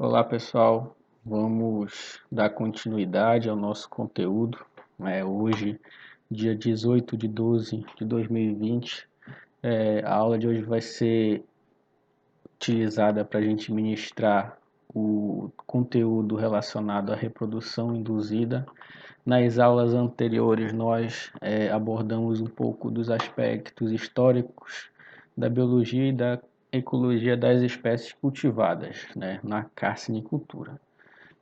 Olá pessoal, vamos dar continuidade ao nosso conteúdo. Hoje, dia 18 de 12 de 2020, a aula de hoje vai ser utilizada para a gente ministrar o conteúdo relacionado à reprodução induzida. Nas aulas anteriores, nós abordamos um pouco dos aspectos históricos da biologia e da ecologia das espécies cultivadas, na carcinicultura.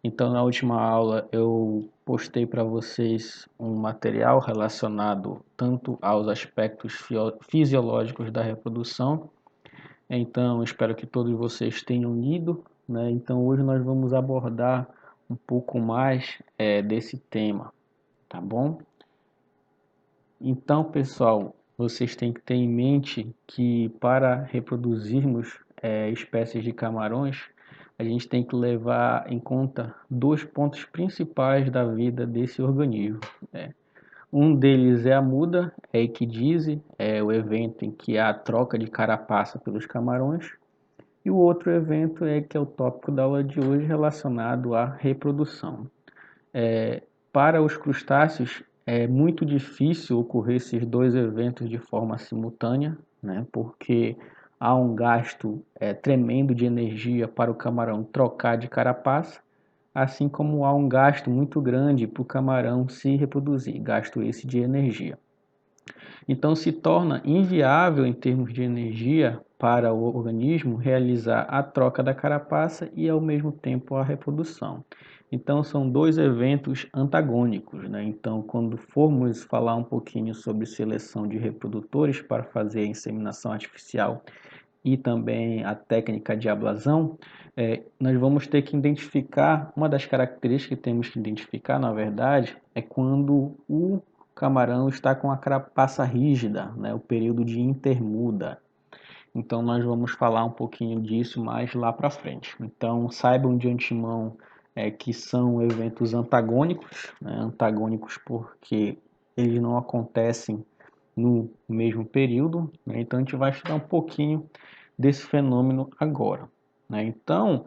Então, na última aula, eu postei para vocês um material relacionado tanto aos aspectos fisiológicos da reprodução. Então, espero que todos vocês tenham lido, né? Então, hoje nós vamos abordar um pouco mais desse tema, tá bom? Então, pessoal, vocês têm que ter em mente que para reproduzirmos espécies de camarões, a gente tem que levar em conta dois pontos principais da vida desse organismo, né? Um deles é a muda, é a equidise, é o evento em que há a troca de carapaça pelos camarões, e o outro evento que é o tópico da aula de hoje relacionado à reprodução. Para os crustáceos, é muito difícil ocorrer esses dois eventos de forma simultânea, né? Porque há um gasto tremendo de energia para o camarão trocar de carapaça, assim como há um gasto muito grande para o camarão se reproduzir, gasto esse de energia. Então, se torna inviável em termos de energia para o organismo realizar a troca da carapaça e, ao mesmo tempo, a reprodução. Então, são dois eventos antagônicos, né? Então, quando formos falar um pouquinho sobre seleção de reprodutores para fazer a inseminação artificial e também a técnica de ablasão, nós vamos ter que identificar, uma das características que temos que identificar, na verdade, é quando o camarão está com a carapaça rígida, né, o período de intermuda. Então nós vamos falar um pouquinho disso mais lá para frente. Então saibam de antemão que são eventos antagônicos, né, antagônicos porque eles não acontecem no mesmo período, né? Então a gente vai estudar um pouquinho desse fenômeno agora, né? Então,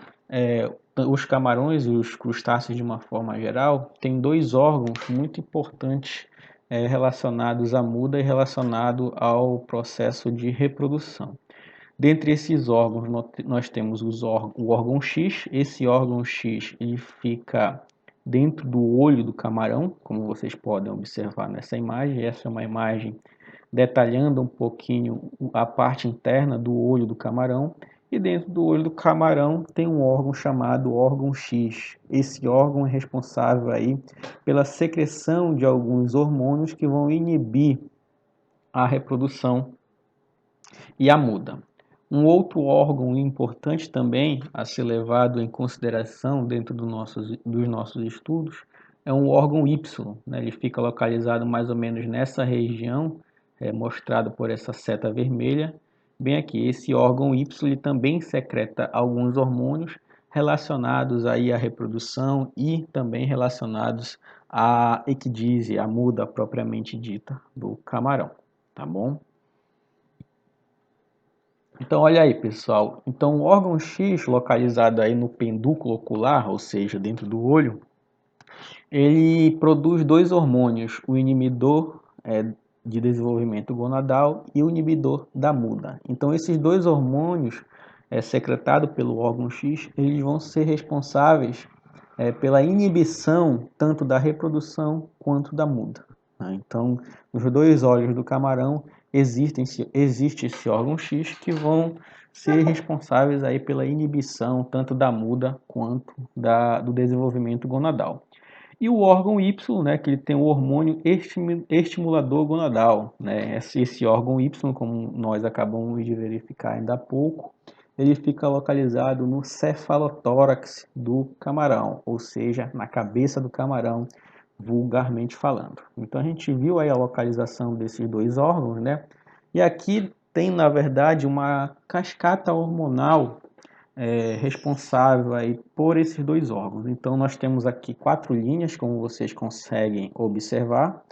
os camarões e os crustáceos de uma forma geral têm dois órgãos muito importantes relacionados à muda e relacionado ao processo de reprodução. Dentre esses órgãos, nós temos o órgão X. Esse órgão X ele fica dentro do olho do camarão, como vocês podem observar nessa imagem. Essa é uma imagem detalhando um pouquinho a parte interna do olho do camarão. E dentro do olho do camarão tem um órgão chamado órgão X. Esse órgão é responsável aí pela secreção de alguns hormônios que vão inibir a reprodução e a muda. Um outro órgão importante também a ser levado em consideração dentro dos nossos estudos é um órgão Y, né? Ele fica localizado mais ou menos nessa região, mostrado por essa seta vermelha, bem aqui. Esse órgão Y ele também secreta alguns hormônios relacionados aí à reprodução e também relacionados à equidise, a muda propriamente dita do camarão, tá bom? Então, olha aí, pessoal. Então, o órgão X, localizado aí no pendúculo ocular, ou seja, dentro do olho, ele produz dois hormônios, o inibidor de desenvolvimento gonadal e o inibidor da muda. Então, esses dois hormônios secretados pelo órgão X, eles vão ser responsáveis pela inibição tanto da reprodução quanto da muda, né? Então, nos dois olhos do camarão existe esse órgão X que vão ser responsáveis aí pela inibição tanto da muda quanto do desenvolvimento gonadal. E o órgão Y, né, que ele tem o hormônio estimulador gonadal, né? Esse órgão Y, como nós acabamos de verificar ainda há pouco, ele fica localizado no cefalotórax do camarão, ou seja, na cabeça do camarão, vulgarmente falando. Então a gente viu aí a localização desses dois órgãos, né? E aqui tem, na verdade, uma cascata hormonal responsável aí por esses dois órgãos. Então nós temos aqui 4 linhas, como vocês conseguem observar,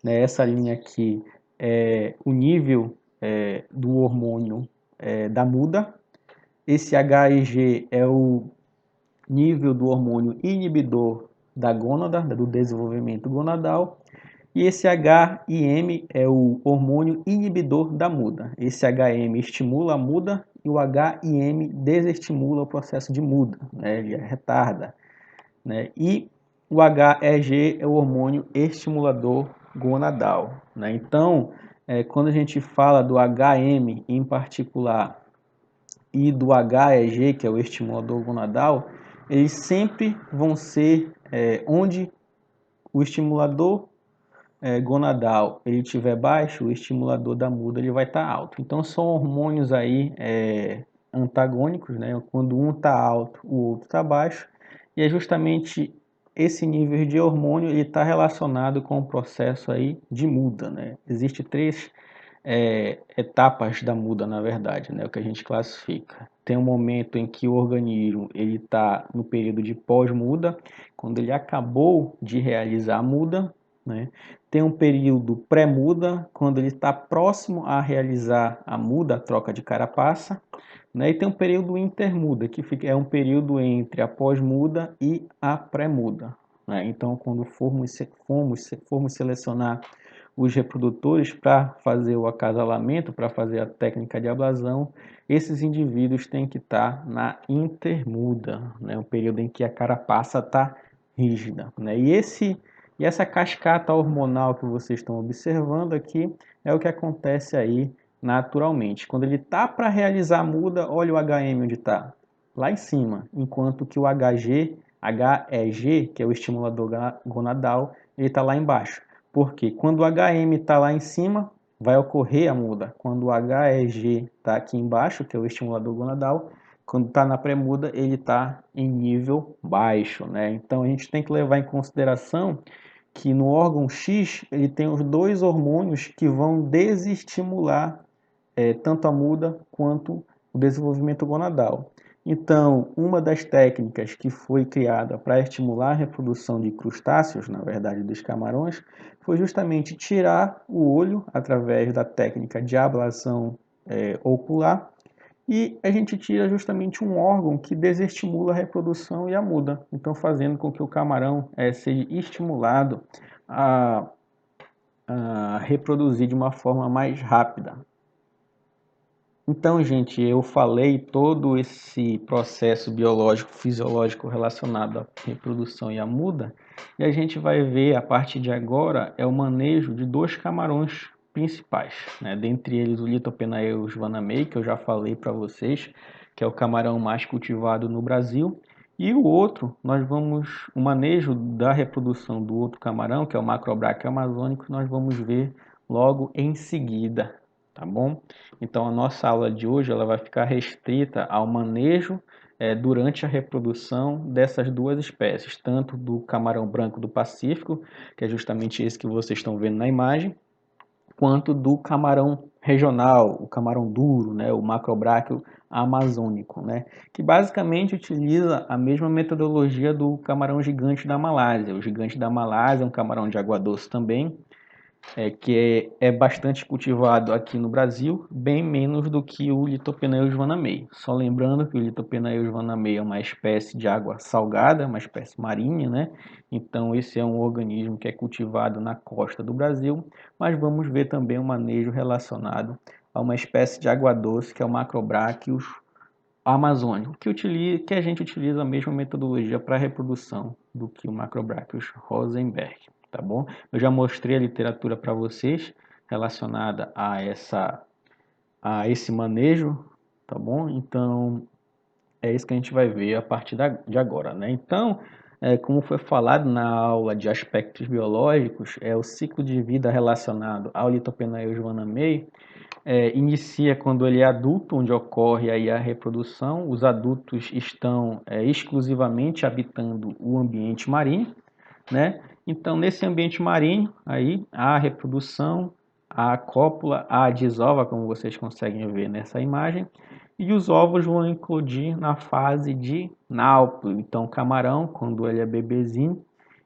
né? Essa linha aqui é o nível do hormônio da muda. Esse HEG é o nível do hormônio inibidor da gônada, do desenvolvimento gonadal, e esse HIM é o hormônio inibidor da muda. Esse HM estimula a muda e o HIM desestimula o processo de muda, né? Ele retarda, né? E o HEG é o hormônio estimulador gonadal, né? Então, quando a gente fala do HM em particular e do HEG, que é o estimulador gonadal, eles sempre vão ser onde o estimulador gonadal ele estiver baixo, o estimulador da muda ele vai estar alto. Então são hormônios aí antagônicos, né? Quando um está alto, o outro está baixo, e é justamente esse nível de hormônio ele está relacionado com o processo aí de muda, né? Existem três etapas da muda, na verdade, né? O que a gente classifica. Tem um momento em que o organismo ele está no período de pós-muda, quando ele acabou de realizar a muda, né? Tem um período pré-muda, quando ele está próximo a realizar a muda, a troca de carapaça, né? E tem um período intermuda, que é um período entre a pós-muda e a pré-muda, né? Então, quando formos selecionar os reprodutores para fazer o acasalamento, para fazer a técnica de ablasão, esses indivíduos têm que estar na intermuda, né? Um período em que a carapaça está rígida, né? E essa cascata hormonal que vocês estão observando aqui é o que acontece aí naturalmente. Quando ele está para realizar a muda, olha o HM onde está, lá em cima, enquanto que o HEG, que é o estimulador gonadal, ele está lá embaixo. Porque quando o HM está lá em cima, vai ocorrer a muda. Quando o HEG está aqui embaixo, que é o estimulador gonadal, quando está na pré-muda, ele está em nível baixo, né? Então a gente tem que levar em consideração que no órgão X ele tem os dois hormônios que vão desestimular tanto a muda quanto o desenvolvimento gonadal. Então, uma das técnicas que foi criada para estimular a reprodução de crustáceos, na verdade dos camarões, foi justamente tirar o olho através da técnica de ablação ocular, e a gente tira justamente um órgão que desestimula a reprodução e a muda, então fazendo com que o camarão seja estimulado a, a reproduzir de uma forma mais rápida. Então, gente, eu falei todo esse processo biológico, fisiológico relacionado à reprodução e à muda, e a gente vai ver a partir de agora o manejo de dois camarões principais, né? Dentre eles o Lithopenaeus vanamei, que eu já falei para vocês, que é o camarão mais cultivado no Brasil, e o outro, o manejo da reprodução do outro camarão, que é o Macrobrachio amazônico, nós vamos ver logo em seguida, tá bom? Então, a nossa aula de hoje ela vai ficar restrita ao manejo durante a reprodução dessas duas espécies, tanto do camarão branco do Pacífico, que é justamente esse que vocês estão vendo na imagem, quanto do camarão regional, o camarão duro, né, o Macrobrachio amazônico, né, que basicamente utiliza a mesma metodologia do camarão gigante da Malásia. O gigante da Malásia é um camarão de água doce também, que é bastante cultivado aqui no Brasil, bem menos do que o Lithopenaeus vanamei. Só lembrando que o Lithopenaeus vanamei é uma espécie de água salgada, uma espécie marinha, né? Então esse é um organismo que é cultivado na costa do Brasil, mas vamos ver também um manejo relacionado a uma espécie de água doce que é o Macrobrachius amazônico, que a gente utiliza a mesma metodologia para a reprodução do que o Macrobrachius rosenberg, tá bom? Eu já mostrei a literatura para vocês relacionada a esse manejo, tá bom? Então, é isso que a gente vai ver a partir de agora, né? Então, como foi falado na aula de aspectos biológicos, o ciclo de vida relacionado ao Lithopenaeus vanamei inicia quando ele é adulto, onde ocorre aí a reprodução. Os adultos estão exclusivamente habitando o ambiente marinho, né? Então, nesse ambiente marinho, aí há a reprodução, há a cópula, há a desova, como vocês conseguem ver nessa imagem, e os ovos vão eclodir na fase de náuplio. Então, o camarão, quando ele é bebezinho,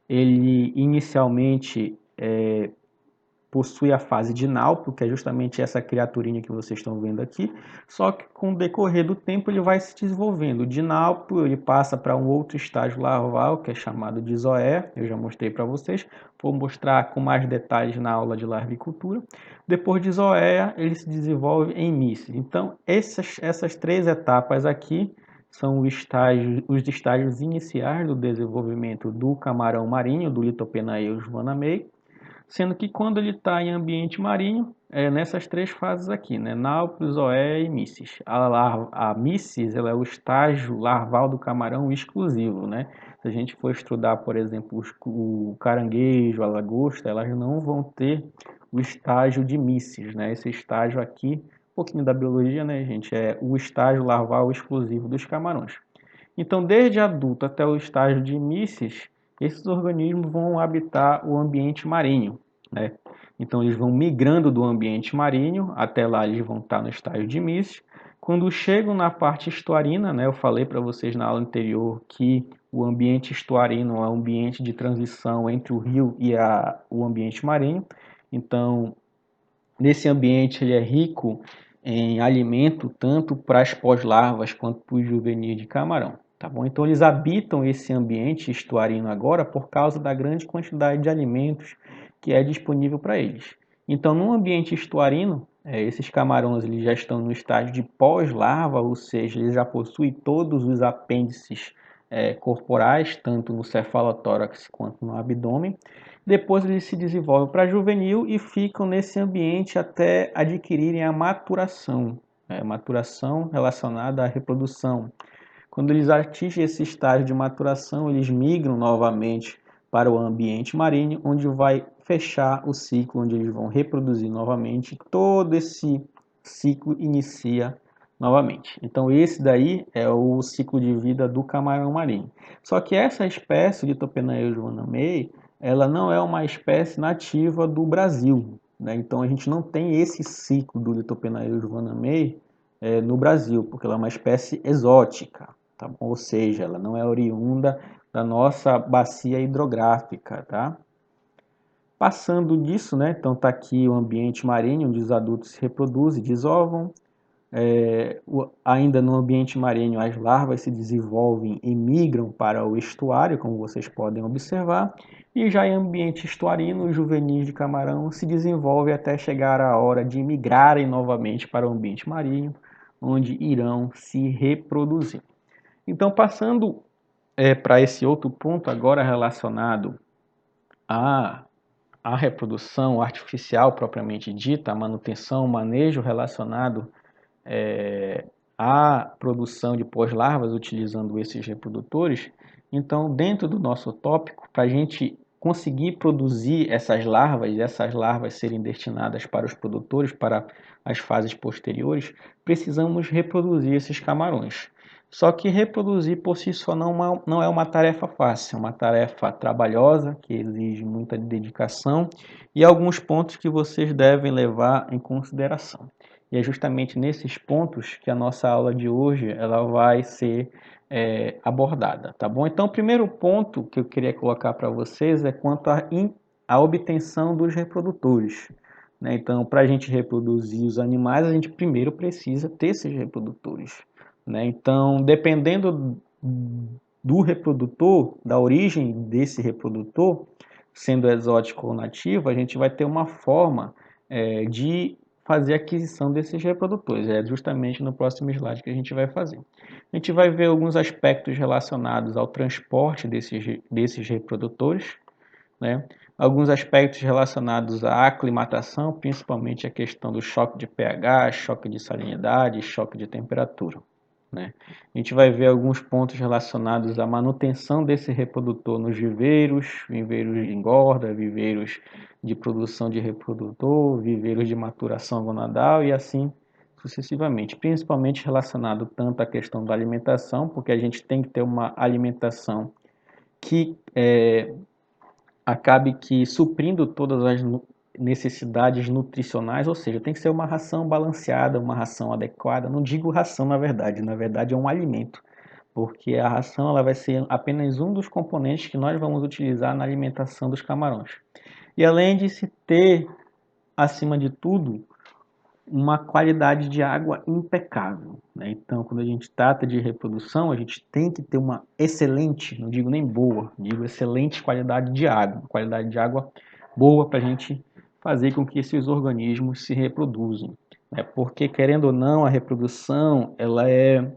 ele inicialmente possui a fase de naupo, que é justamente essa criaturinha que vocês estão vendo aqui, só que com o decorrer do tempo ele vai se desenvolvendo. De naupo ele passa para um outro estágio larval, que é chamado de zoé, eu já mostrei para vocês, vou mostrar com mais detalhes na aula de larvicultura. Depois de zoé, ele se desenvolve em míceis. Então, essas três etapas aqui são os estágios iniciais do desenvolvimento do camarão marinho, do Lithopenaeus vanamei, sendo que quando ele está em ambiente marinho, é nessas três fases aqui, né? Náupio, zoé e míceis. A míceis, ela é o estágio larval do camarão exclusivo, né? Se a gente for estudar, por exemplo, o caranguejo, a lagosta, elas não vão ter o estágio de míceis, né? Esse estágio aqui, um pouquinho da biologia, né, gente? É o estágio larval exclusivo dos camarões. Então, desde adulto até o estágio de míceis, esses organismos vão habitar o ambiente marinho, né? Então, eles vão migrando do ambiente marinho, até lá eles vão estar no estágio de míceis. Quando chegam na parte estuarina, né, eu falei para vocês na aula anterior que o ambiente estuarino é um ambiente de transição entre o rio e o ambiente marinho. Então, nesse ambiente ele é rico em alimento tanto para as pós-larvas quanto para os juvenis de camarão. Tá bom? Então eles habitam esse ambiente estuarino agora por causa da grande quantidade de alimentos que é disponível para eles. Então no ambiente estuarino, esses camarões eles já estão no estágio de pós-larva, ou seja, eles já possuem todos os apêndices corporais, tanto no cefalotórax quanto no abdômen. Depois eles se desenvolvem para juvenil e ficam nesse ambiente até adquirirem a maturação, maturação relacionada à reprodução. Quando eles atingem esse estágio de maturação, eles migram novamente para o ambiente marinho, onde vai fechar o ciclo, onde eles vão reproduzir novamente. Todo esse ciclo inicia novamente. Então esse daí é o ciclo de vida do camarão marinho. Só que essa espécie de Lithopenaeus vanamei, ela não é uma espécie nativa do Brasil, né? Então a gente não tem esse ciclo do Lithopenaeus vanamei no Brasil, porque ela é uma espécie exótica, tá bom? Ou seja, ela não é oriunda da nossa bacia hidrográfica, tá? Passando disso, né? Então tá aqui o ambiente marinho, onde os adultos se reproduzem, desovam. Ainda no ambiente marinho, as larvas se desenvolvem e migram para o estuário, como vocês podem observar. E já em ambiente estuarino, os juvenis de camarão se desenvolvem até chegar a hora de migrarem novamente para o ambiente marinho, onde irão se reproduzir. Então, passando para esse outro ponto agora relacionado à, à reprodução artificial propriamente dita, a manutenção, o manejo relacionado à produção de pós-larvas utilizando esses reprodutores. Então, dentro do nosso tópico, para a gente conseguir produzir essas larvas serem destinadas para os produtores, para as fases posteriores, precisamos reproduzir esses camarões. Só que reproduzir por si só não é uma tarefa fácil, é uma tarefa trabalhosa, que exige muita dedicação e alguns pontos que vocês devem levar em consideração. E é justamente nesses pontos que a nossa aula de hoje ela vai ser abordada, tá bom? Então, o primeiro ponto que eu queria colocar para vocês é quanto à obtenção dos reprodutores, né? Então, para a gente reproduzir os animais, a gente primeiro precisa ter esses reprodutores, né? Então, dependendo do reprodutor, da origem desse reprodutor, sendo exótico ou nativo, a gente vai ter uma forma de fazer a aquisição desses reprodutores. É justamente no próximo slide que a gente vai fazer. A gente vai ver alguns aspectos relacionados ao transporte desses reprodutores, né? Alguns aspectos relacionados à aclimatação, principalmente a questão do choque de pH, choque de salinidade, choque de temperatura, né? A gente vai ver alguns pontos relacionados à manutenção desse reprodutor nos viveiros de engorda, viveiros de produção de reprodutor, viveiros de maturação gonadal e assim sucessivamente, principalmente relacionado tanto à questão da alimentação, porque a gente tem que ter uma alimentação que acabe que suprindo todas as necessidades nutricionais, ou seja, tem que ser uma ração balanceada, uma ração adequada. Não digo ração na verdade é um alimento, porque a ração ela vai ser apenas um dos componentes que nós vamos utilizar na alimentação dos camarões. E além de se ter acima de tudo, uma qualidade de água impecável, né? Então, quando a gente trata de reprodução, a gente tem que ter uma excelente, não digo nem boa, digo excelente qualidade de água, uma qualidade de água boa para a gente fazer com que esses organismos se reproduzam, né? Porque, querendo ou não, a reprodução ela é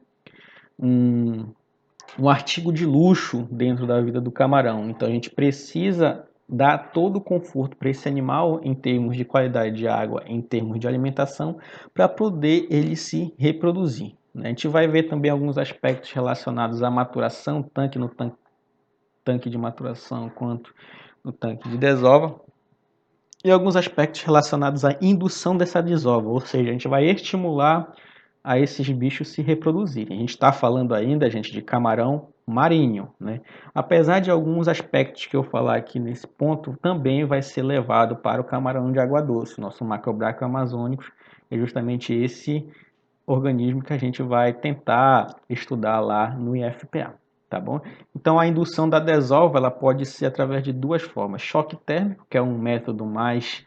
um artigo de luxo dentro da vida do camarão. Então a gente precisa dar todo o conforto para esse animal em termos de qualidade de água, em termos de alimentação, para poder ele se reproduzir. A gente vai ver também alguns aspectos relacionados à maturação, tanto no tanque de maturação quanto no tanque de desova, e alguns aspectos relacionados à indução dessa desova, ou seja, a gente vai estimular a esses bichos se reproduzirem. A gente está falando ainda, gente, de camarão marinho, né? Apesar de alguns aspectos que eu falar aqui nesse ponto, também vai ser levado para o camarão de água doce. Nosso Macrobrachium amazônicos é justamente esse organismo que a gente vai tentar estudar lá no IFPA, tá bom? Então a indução da desova ela pode ser através de duas formas: choque térmico, que é um método mais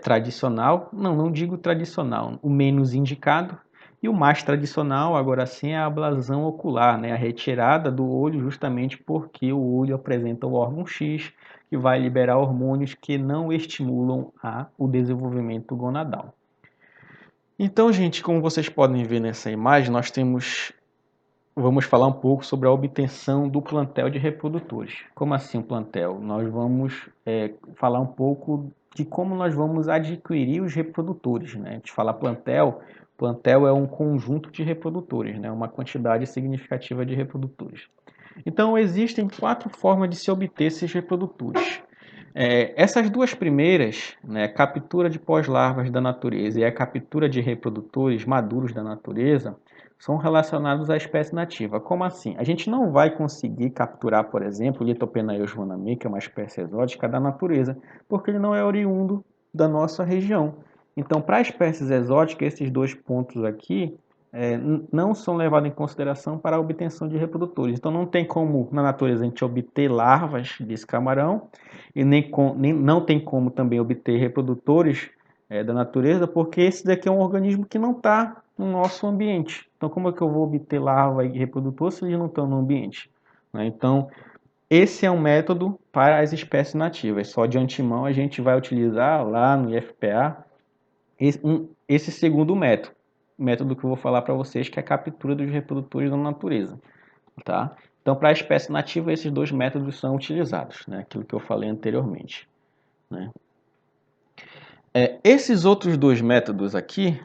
tradicional, não digo tradicional, o menos indicado, e o mais tradicional, agora sim, é a ablasão ocular, né? A retirada do olho justamente porque o olho apresenta o órgão X, que vai liberar hormônios que não estimulam o desenvolvimento gonadal. Então, gente, como vocês podem ver nessa imagem, vamos falar um pouco sobre a obtenção do plantel de reprodutores. Como assim um plantel? Nós vamos falar um pouco de como nós vamos adquirir os reprodutores, né? A gente fala plantel é um conjunto de reprodutores, né? Uma quantidade significativa de reprodutores. Então, existem 4 formas de se obter esses reprodutores. Essas duas primeiras, né, captura de pós-larvas da natureza e a captura de reprodutores maduros da natureza, são relacionados à espécie nativa. Como assim? A gente não vai conseguir capturar, por exemplo, o Lithopenaeus vanami, que é uma espécie exótica da natureza, porque ele não é oriundo da nossa região. Então, para espécies exóticas, esses 2 pontos aqui não são levados em consideração para a obtenção de reprodutores. Então, não tem como, na natureza, a gente obter larvas desse camarão, e não tem como também obter reprodutores da natureza, porque esse daqui é um organismo que não está no nosso ambiente. Então, como é que eu vou obter larva e reprodutor se eles não estão no ambiente? Né? Então, esse é um método para as espécies nativas. Só de antemão a gente vai utilizar lá no IFPA esse segundo método. Método que eu vou falar para vocês, que é a captura dos reprodutores da natureza. Tá? Então, para a espécie nativa, esses 2 métodos são utilizados, né? Aquilo que eu falei anteriormente. Né? Esses outros 2 métodos aqui,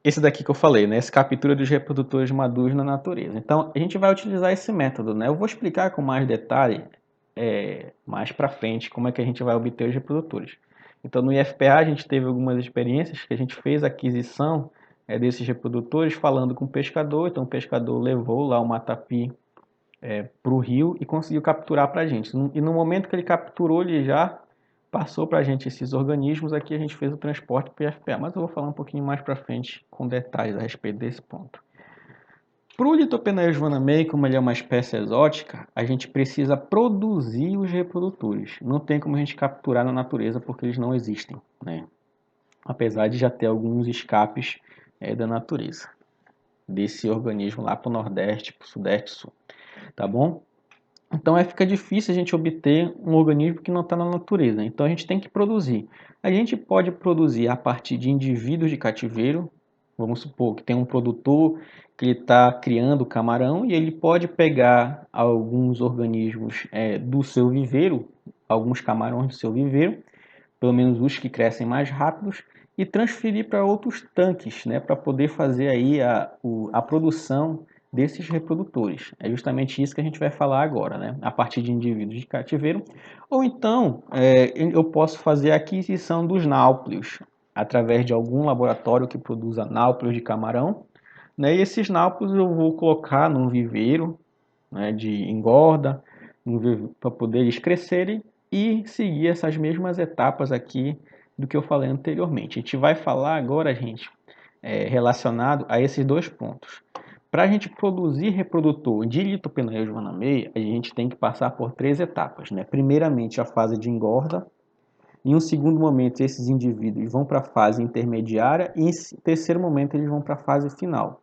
esse daqui que eu falei, né? Essa captura dos reprodutores maduros na natureza. Então, a gente vai utilizar esse método, né? Eu vou explicar com mais detalhe mais para frente como é que a gente vai obter os reprodutores. Então, no IFPA, a gente teve algumas experiências que a gente fez a aquisição desses reprodutores falando com o pescador. Então, o pescador levou lá o matapi para o rio e conseguiu capturar para a gente. E no momento que ele capturou, ele já passou para a gente esses organismos. Aqui a gente fez o transporte para o IFPA, mas eu vou falar um pouquinho mais para frente com detalhes a respeito desse ponto. Para o Lithopenaeus vanami, como ele é uma espécie exótica, a gente precisa produzir os reprodutores. Não tem como a gente capturar na natureza porque eles não existem, né? Apesar de já ter alguns escapes da natureza, desse organismo lá para o Nordeste, para o Sudeste e Sul. Tá bom? Então fica difícil a gente obter um organismo que não está na natureza. Então a gente tem que produzir. A gente pode produzir a partir de indivíduos de cativeiro. Vamos supor que tem um produtor que está criando camarão e ele pode pegar alguns organismos do seu viveiro, alguns camarões do seu viveiro, pelo menos os que crescem mais rápidos, e transferir para outros tanques, né, para poder fazer aí a produção desses reprodutores. É justamente isso que a gente vai falar agora, né, a partir de indivíduos de cativeiro. Ou então, eu posso fazer a aquisição dos náuplios, através de algum laboratório que produza náuplios de camarão, né, e esses náuplios eu vou colocar num viveiro, né, de engorda, para poder eles crescerem e seguir essas mesmas etapas aqui do que eu falei anteriormente. A gente vai falar agora, gente, relacionado a esses 2 pontos. Para a gente produzir reprodutor de Lithopenaeus vanami, a gente tem que passar por 3 etapas, né? Primeiramente, a fase de engorda, Em um segundo momento, esses indivíduos vão para a fase intermediária e, em terceiro momento, eles vão para a fase final.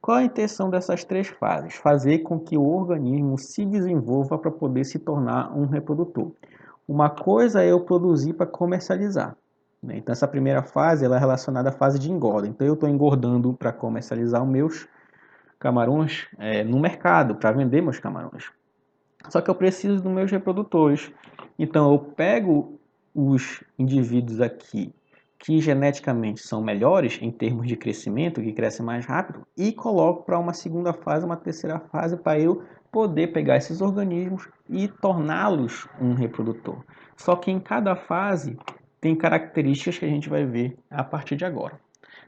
Qual a intenção dessas três fases? Fazer com que o organismo se desenvolva para poder se tornar um reprodutor. Uma coisa é eu produzir para comercializar, né? Então, essa primeira fase ela é relacionada à fase de engorda. Então, eu estou engordando para comercializar os meus camarões no mercado, para vender meus camarões. Só que eu preciso dos meus reprodutores. Então, eu pego os indivíduos aqui que geneticamente são melhores em termos de crescimento, que crescem mais rápido, e coloco para uma segunda fase, uma terceira fase, para eu poder pegar esses organismos e torná-los um reprodutor. Só que em cada fase tem características que a gente vai ver a partir de agora.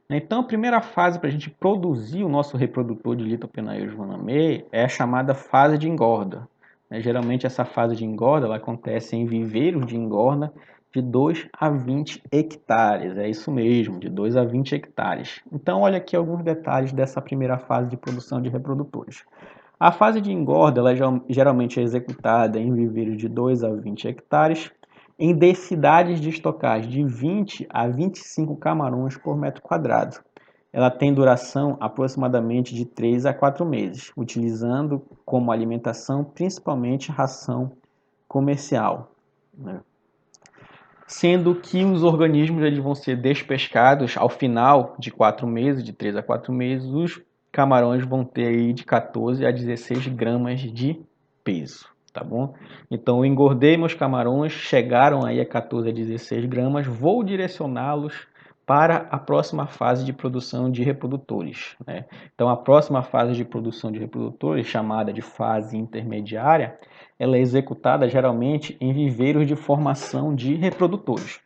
Então, a primeira fase para a gente produzir o nosso reprodutor de Lithopenaeus vanamei é a chamada fase de engorda. Geralmente, essa fase de engorda ela acontece em viveiros de engorda de 2 a 20 hectares. É isso mesmo, de 2 a 20 hectares. Então, olha aqui alguns detalhes dessa primeira fase de produção de reprodutores. A fase de engorda ela geralmente é executada em viveiros de 2 a 20 hectares, em densidades de estocagem de 20 a 25 camarões por metro quadrado. Ela tem duração aproximadamente de 3 a 4 meses, utilizando como alimentação principalmente ração comercial, né? Sendo que os organismos eles vão ser despescados ao final de 4 meses, de 3 a 4 meses, os camarões vão ter aí de 14 a 16 gramas de peso, tá bom? Então eu engordei meus camarões, chegaram aí a 14 a 16 gramas, vou direcioná-los para a próxima fase de produção de reprodutores, né? Então a próxima fase de produção de reprodutores, chamada de fase intermediária, ela é executada geralmente em viveiros de formação de reprodutores.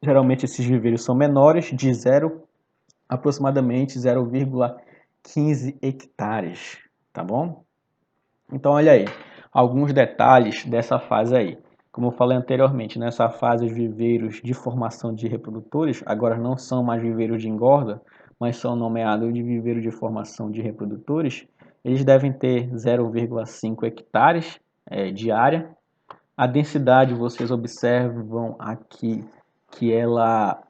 Geralmente esses viveiros são menores, de aproximadamente 0,15 hectares, tá bom? Então olha aí, alguns detalhes dessa fase aí. Como eu falei anteriormente, nessa fase os viveiros de formação de reprodutores agora não são mais viveiros de engorda, mas são nomeados de viveiro de formação de reprodutores. Eles devem ter 0,5 hectares de área. A densidade, vocês observam aqui que ela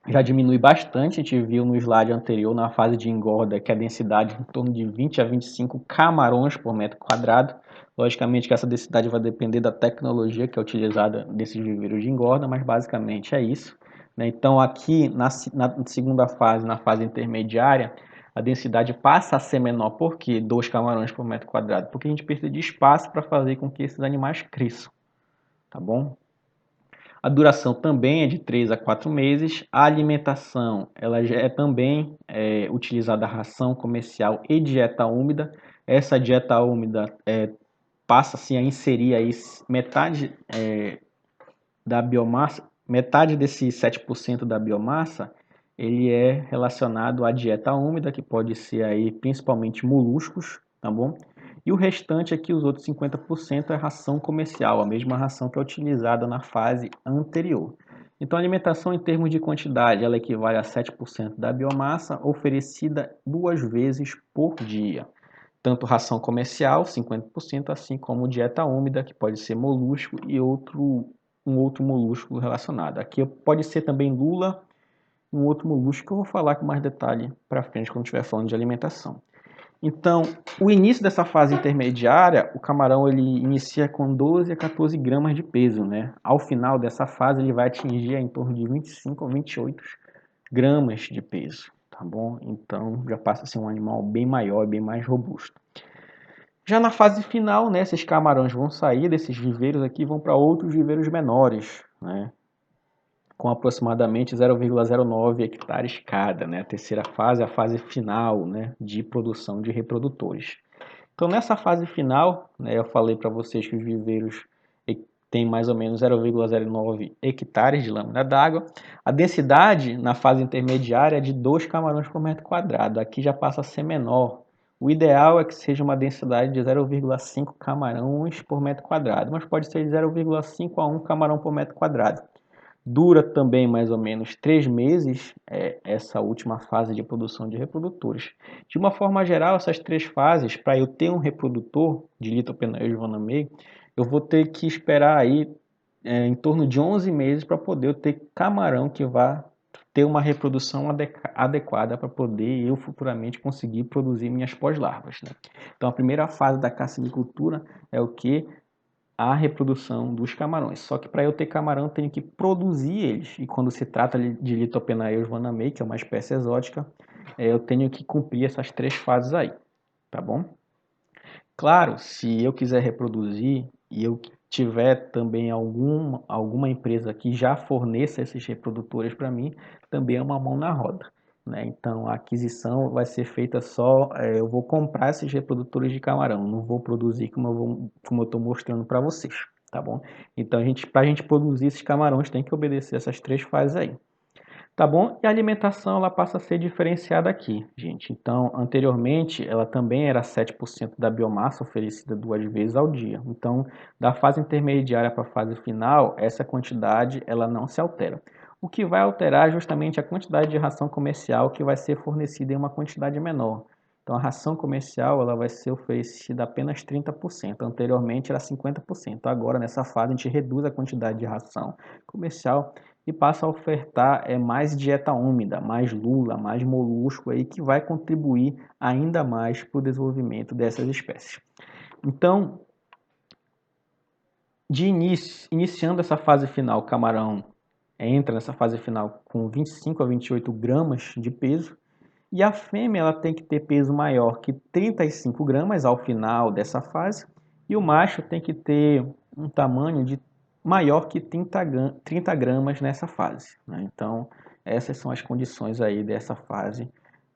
já diminui bastante. A gente viu no slide anterior, na fase de engorda, que a densidade é em torno de 20 a 25 camarões por metro quadrado. Logicamente que essa densidade vai depender da tecnologia que é utilizada nesses viveiros de engorda, mas basicamente é isso, né? Então aqui na segunda fase, na fase intermediária, a densidade passa a ser menor. Por quê? 2 camarões por metro quadrado. Porque a gente precisa de espaço para fazer com que esses animais cresçam, tá bom? A duração também é de 3 a 4 meses. A alimentação ela já é também utilizada a ração comercial e dieta úmida. Essa dieta úmida passa-se a inserir aí metade da biomassa, metade desse 7% da biomassa, ele é relacionado à dieta úmida, que pode ser aí principalmente moluscos, tá bom? E o restante aqui, os outros 50%, é ração comercial, a mesma ração que é utilizada na fase anterior. Então, a alimentação em termos de quantidade, ela equivale a 7% da biomassa oferecida 2 vezes por dia. Tanto ração comercial, 50%, assim como dieta úmida, que pode ser molusco e um outro molusco relacionado. Aqui pode ser também lula, um outro molusco que eu vou falar com mais detalhe para frente quando estiver falando de alimentação. Então, o início dessa fase intermediária, o camarão ele inicia com 12 a 14 gramas de peso, né? Ao final dessa fase, ele vai atingir em torno de 25 a 28 gramas de peso, tá bom? Então, já passa a ser um animal bem maior e bem mais robusto. Já na fase final, né, esses camarões vão sair desses viveiros aqui e vão para outros viveiros menores, né? Com aproximadamente 0,09 hectares cada, né? A terceira fase é a fase final, né, de produção de reprodutores. Então, nessa fase final, né, eu falei para vocês que os viveiros têm mais ou menos 0,09 hectares de lâmina d'água. A densidade na fase intermediária é de 2 camarões por metro quadrado. Aqui já passa a ser menor. O ideal é que seja uma densidade de 0,5 camarões por metro quadrado, mas pode ser de 0,5 a 1 camarão por metro quadrado. Dura também mais ou menos 3 meses essa última fase de produção de reprodutores. De uma forma geral, essas 3 fases, para eu ter um reprodutor de Lithopenaeus vanamei, eu vou ter que esperar aí em torno de 11 meses para poder eu ter camarão que vá ter uma reprodução adequada para poder eu futuramente conseguir produzir minhas pós-larvas, né? Então a primeira fase da cassinicultura é o que? A reprodução dos camarões. Só que para eu ter camarão eu tenho que produzir eles. E quando se trata de Lithopenaeus vanamei, que é uma espécie exótica, eu tenho que cumprir essas 3 fases aí, tá bom? Claro, se eu quiser reproduzir e eu tiver também alguma empresa que já forneça esses reprodutores para mim, também é uma mão na roda, né? Então a aquisição vai ser feita só, eu vou comprar esses reprodutores de camarão, não vou produzir como eu estou mostrando para vocês, tá bom? Então para a gente produzir esses camarões tem que obedecer essas 3 fases aí. Tá bom? E a alimentação ela passa a ser diferenciada aqui, gente. Então, anteriormente, ela também era 7% da biomassa oferecida 2 vezes ao dia. Então, da fase intermediária para a fase final, essa quantidade ela não se altera. O que vai alterar é justamente a quantidade de ração comercial que vai ser fornecida em uma quantidade menor. Então, a ração comercial ela vai ser oferecida apenas 30%. Anteriormente era 50%. Agora, nessa fase, a gente reduz a quantidade de ração comercial e passa a ofertar mais dieta úmida, mais lula, mais molusco aí que vai contribuir ainda mais para o desenvolvimento dessas espécies. Então, iniciando essa fase final, o camarão entra nessa fase final com 25 a 28 gramas de peso e a fêmea ela tem que ter peso maior que 35 gramas ao final dessa fase e o macho tem que ter um tamanho de maior que 30 gramas nessa fase, né? Então, essas são as condições aí dessa fase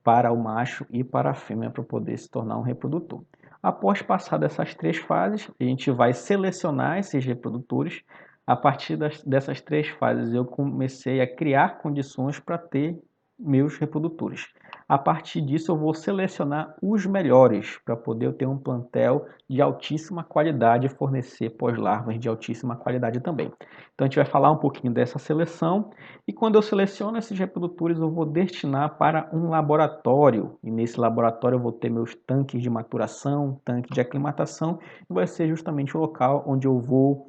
para o macho e para a fêmea para poder se tornar um reprodutor. Após passar dessas 3 fases, a gente vai selecionar esses reprodutores. A partir dessas 3 fases, eu comecei a criar condições para ter meus reprodutores. A partir disso, eu vou selecionar os melhores para poder ter um plantel de altíssima qualidade e fornecer pós-larvas de altíssima qualidade também. Então, a gente vai falar um pouquinho dessa seleção e quando eu seleciono esses reprodutores, eu vou destinar para um laboratório e nesse laboratório eu vou ter meus tanques de maturação, tanque de aclimatação e vai ser justamente o local onde eu vou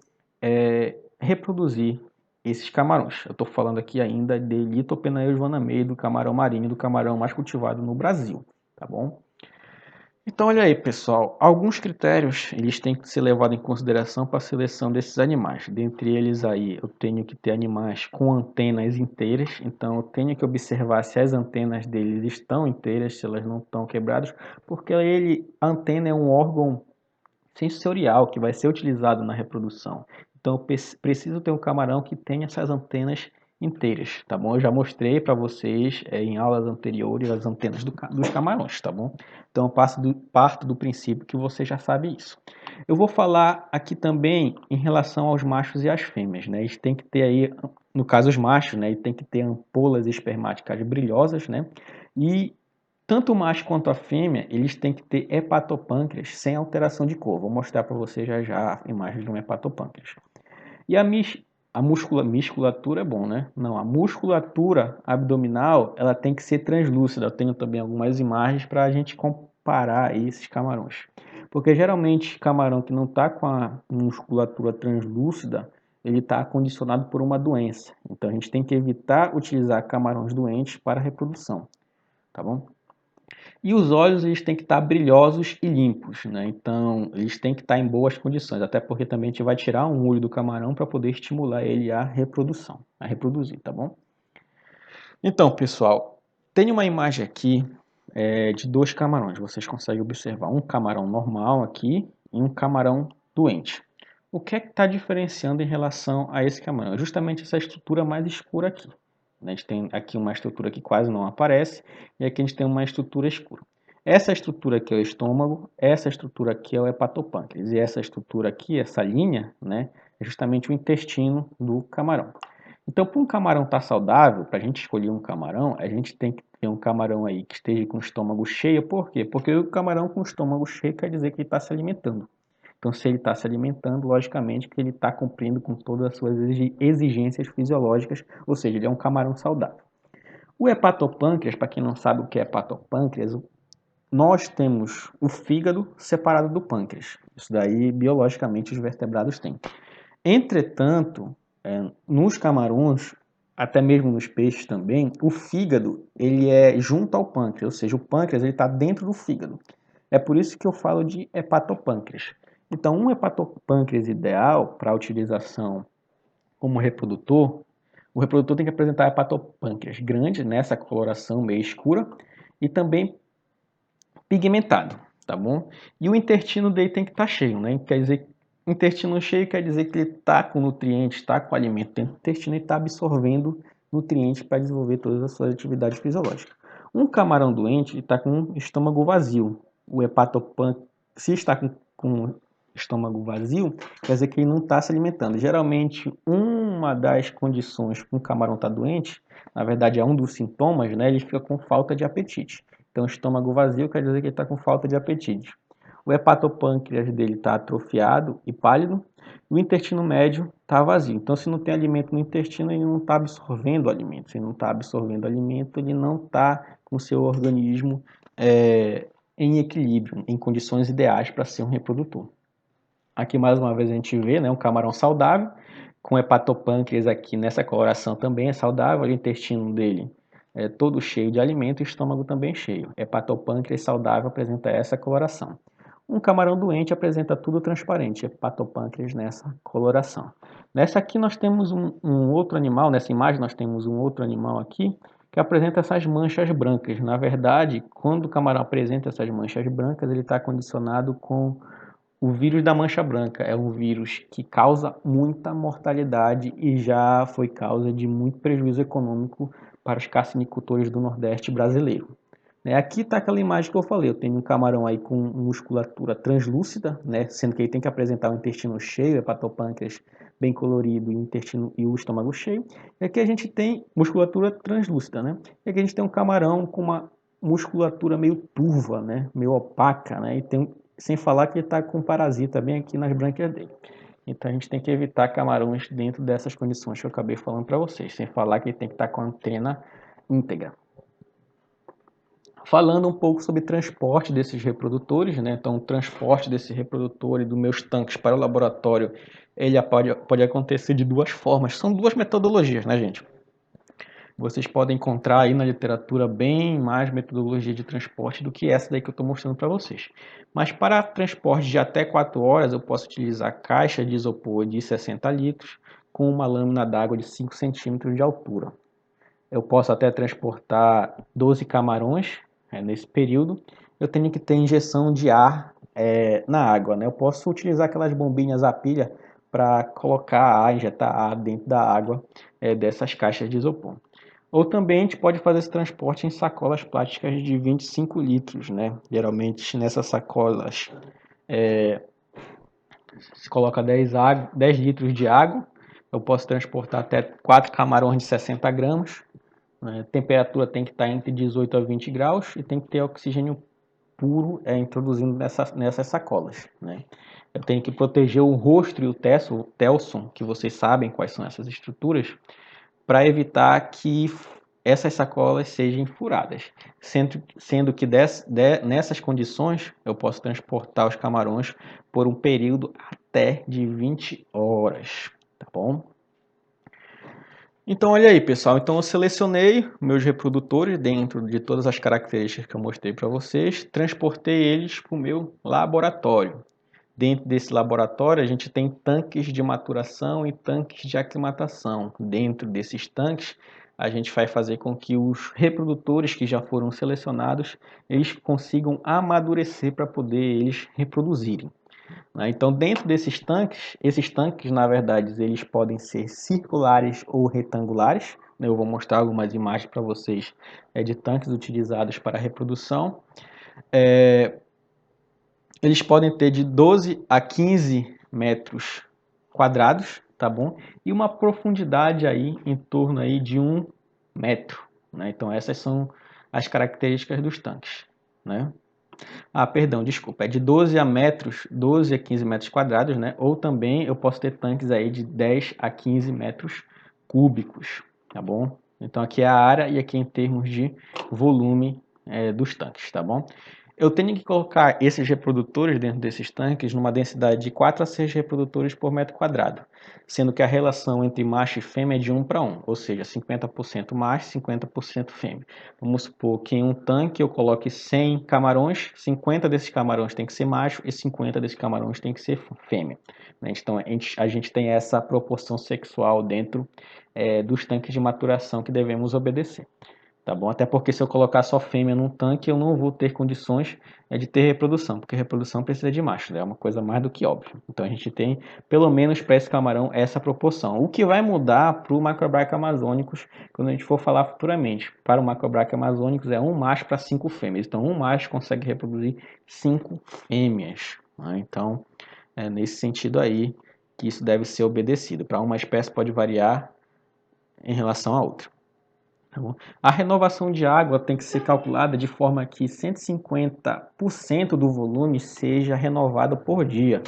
reproduzir esses camarões. Eu estou falando aqui ainda de Lithopenaeus vanamei, do camarão marinho, do camarão mais cultivado no Brasil, tá bom? Então, olha aí, pessoal, alguns critérios eles têm que ser levados em consideração para a seleção desses animais. Dentre eles aí, eu tenho que ter animais com antenas inteiras, então eu tenho que observar se as antenas deles estão inteiras, se elas não estão quebradas, porque a antena é um órgão sensorial que vai ser utilizado na reprodução. Então eu preciso ter um camarão que tenha essas antenas inteiras, tá bom? Eu já mostrei para vocês em aulas anteriores as antenas dos camarões, tá bom? Então eu parto do princípio que você já sabe isso. Eu vou falar aqui também em relação aos machos e às fêmeas, né? Eles têm que ter aí, no caso os machos, né? Eles têm que ter ampolas espermáticas brilhosas, né? E tanto o macho quanto a fêmea, eles têm que ter hepatopâncreas sem alteração de cor. Vou mostrar para você já já a imagem de um hepatopâncreas. E musculatura é bom, né? Não, a musculatura abdominal, ela tem que ser translúcida. Eu tenho também algumas imagens para a gente comparar esses camarões. Porque geralmente camarão que não está com a musculatura translúcida, ele está condicionado por uma doença. Então a gente tem que evitar utilizar camarões doentes para a reprodução, tá bom? E os olhos eles têm que estar brilhosos e limpos, né? Então eles têm que estar em boas condições, até porque também a gente vai tirar um olho do camarão para poder estimular ele à reprodução, a reproduzir, tá bom? Então, pessoal, tem uma imagem aqui de 2 camarões. Vocês conseguem observar um camarão normal aqui e um camarão doente. O que é que está diferenciando em relação a esse camarão? É justamente essa estrutura mais escura aqui. A gente tem aqui uma estrutura que quase não aparece e aqui a gente tem uma estrutura escura. Essa estrutura aqui é o estômago, essa estrutura aqui é o hepatopâncreas e essa estrutura aqui, essa linha, né, é justamente o intestino do camarão. Então, para um camarão estar saudável, para a gente escolher um camarão, a gente tem que ter um camarão aí que esteja com o estômago cheio. Por quê? Porque o camarão com o estômago cheio quer dizer que ele está se alimentando. Então, se ele está se alimentando, logicamente que ele está cumprindo com todas as suas exigências fisiológicas, ou seja, ele é um camarão saudável. O hepatopâncreas, para quem não sabe o que é hepatopâncreas, nós temos o fígado separado do pâncreas. Isso daí, biologicamente, os vertebrados têm. Entretanto, nos camarões, até mesmo nos peixes também, o fígado ele é junto ao pâncreas, ou seja, o pâncreas está dentro do fígado. É por isso que eu falo de hepatopâncreas. Então, um hepatopâncreas ideal para utilização como reprodutor, o reprodutor tem que apresentar hepatopâncreas grande, nessa coloração meio escura, e também pigmentado, tá bom? E o intestino dele tem que estar cheio, né? Quer dizer, intestino cheio quer dizer que ele está com nutrientes, está com alimento dentro do intestino e está absorvendo nutrientes para desenvolver todas as suas atividades fisiológicas. Um camarão doente está com o estômago vazio. O hepatopâncreas, se está com estômago vazio, quer dizer que ele não está se alimentando. Geralmente, uma das condições que um camarão está doente, na verdade é um dos sintomas, né? Ele fica com falta de apetite. Então, estômago vazio quer dizer que ele está com falta de apetite. O hepatopâncreas dele está atrofiado e pálido. E o intestino médio está vazio. Então, se não tem alimento no intestino, ele não está absorvendo alimento. Se não está absorvendo alimento, ele não está com o seu organismo em equilíbrio, em condições ideais para ser um reprodutor. Aqui, mais uma vez, a gente vê, né, um camarão saudável, com hepatopâncreas aqui nessa coloração também é saudável. O intestino dele é todo cheio de alimento e o estômago também cheio. Hepatopâncreas saudável apresenta essa coloração. Um camarão doente apresenta tudo transparente, hepatopâncreas nessa coloração. Nessa aqui nós temos um outro animal, nessa imagem nós temos um outro animal aqui, que apresenta essas manchas brancas. Na verdade, quando o camarão apresenta essas manchas brancas, ele está condicionado com o vírus da mancha branca. É um vírus que causa muita mortalidade e já foi causa de muito prejuízo econômico para os carcinicultores do Nordeste brasileiro. Aqui está aquela imagem que eu falei, eu tenho um camarão aí com musculatura translúcida, né, sendo que ele tem que apresentar o intestino cheio, hepatopâncreas bem colorido e o estômago cheio. E aqui a gente tem musculatura translúcida, né? E aqui a gente tem um camarão com uma musculatura meio turva, né, meio opaca, né, e tem, sem falar que ele está com parasita bem aqui nas brânquias dele. Então a gente tem que evitar camarões dentro dessas condições que eu acabei falando para vocês, sem falar que ele tem que estar com a antena íntegra. Falando um pouco sobre transporte desses reprodutores, né? Então o transporte desse reprodutor e dos meus tanques para o laboratório, ele pode acontecer de duas formas. São duas metodologias, né, gente? Vocês podem encontrar aí na literatura bem mais metodologia de transporte do que essa daí que eu estou mostrando para vocês. Mas para transporte de até 4 horas, eu posso utilizar caixa de isopor de 60 litros com uma lâmina d'água de 5 centímetros de altura. Eu posso até transportar 12 camarões nesse período. Eu tenho que ter injeção de ar na água, né? Eu posso utilizar aquelas bombinhas a pilha para colocar ar, injetar ar dentro da água dessas caixas de isopor. Ou também a gente pode fazer esse transporte em sacolas plásticas de 25 litros, né? Geralmente nessas sacolas se coloca 10 litros de água. Eu posso transportar até 4 camarões de 60 gramas. A temperatura tem que estar entre 18 a 20 graus e tem que ter oxigênio puro introduzindo nessas sacolas, né? Eu tenho que proteger o rosto e o telson, que vocês sabem quais são essas estruturas, para evitar que essas sacolas sejam furadas. Sendo que nessas condições eu posso transportar os camarões por um período até de 20 horas, tá bom? Então, olha aí, pessoal. Então, eu selecionei meus reprodutores dentro de todas as características que eu mostrei para vocês, transportei eles para o meu laboratório. Dentro desse laboratório, a gente tem tanques de maturação e tanques de aclimatação. Dentro desses tanques, a gente vai fazer com que os reprodutores que já foram selecionados, eles consigam amadurecer para poder eles reproduzirem. Então, dentro desses tanques, esses tanques, na verdade, eles podem ser circulares ou retangulares. Eu vou mostrar algumas imagens para vocês de tanques utilizados para reprodução. Eles podem ter de 12 a 15 metros quadrados, tá bom? E uma profundidade aí em torno aí de 1 metro, né? Então, essas são as características dos tanques, né? Perdão, desculpa, é de 12 a 15 metros quadrados, né? Ou também eu posso ter tanques aí de 10 a 15 metros cúbicos, tá bom? Então aqui é a área e aqui em termos de volume dos tanques, tá bom? Eu tenho que colocar esses reprodutores dentro desses tanques numa densidade de 4 a 6 reprodutores por metro quadrado, sendo que a relação entre macho e fêmea é de 1 para 1, ou seja, 50% macho, 50% fêmea. Vamos supor que em um tanque eu coloque 100 camarões, 50 desses camarões tem que ser macho e 50 desses camarões tem que ser fêmea. Então a gente tem essa proporção sexual dentro dos tanques de maturação que devemos obedecer. Tá bom? Até porque se eu colocar só fêmea num tanque, eu não vou ter condições de ter reprodução, porque reprodução precisa de macho, né? É uma coisa mais do que óbvia. Então a gente tem, pelo menos para esse camarão, essa proporção. O que vai mudar para o macrobraquia amazônicos, quando a gente for falar futuramente. Para o macrobraquia amazônicos é um macho para 5 fêmeas. Então um macho consegue reproduzir 5 fêmeas. Né? Então é nesse sentido aí que isso deve ser obedecido. Para uma espécie pode variar em relação à outra. A renovação de água tem que ser calculada de forma que 150% do volume seja renovado por dia.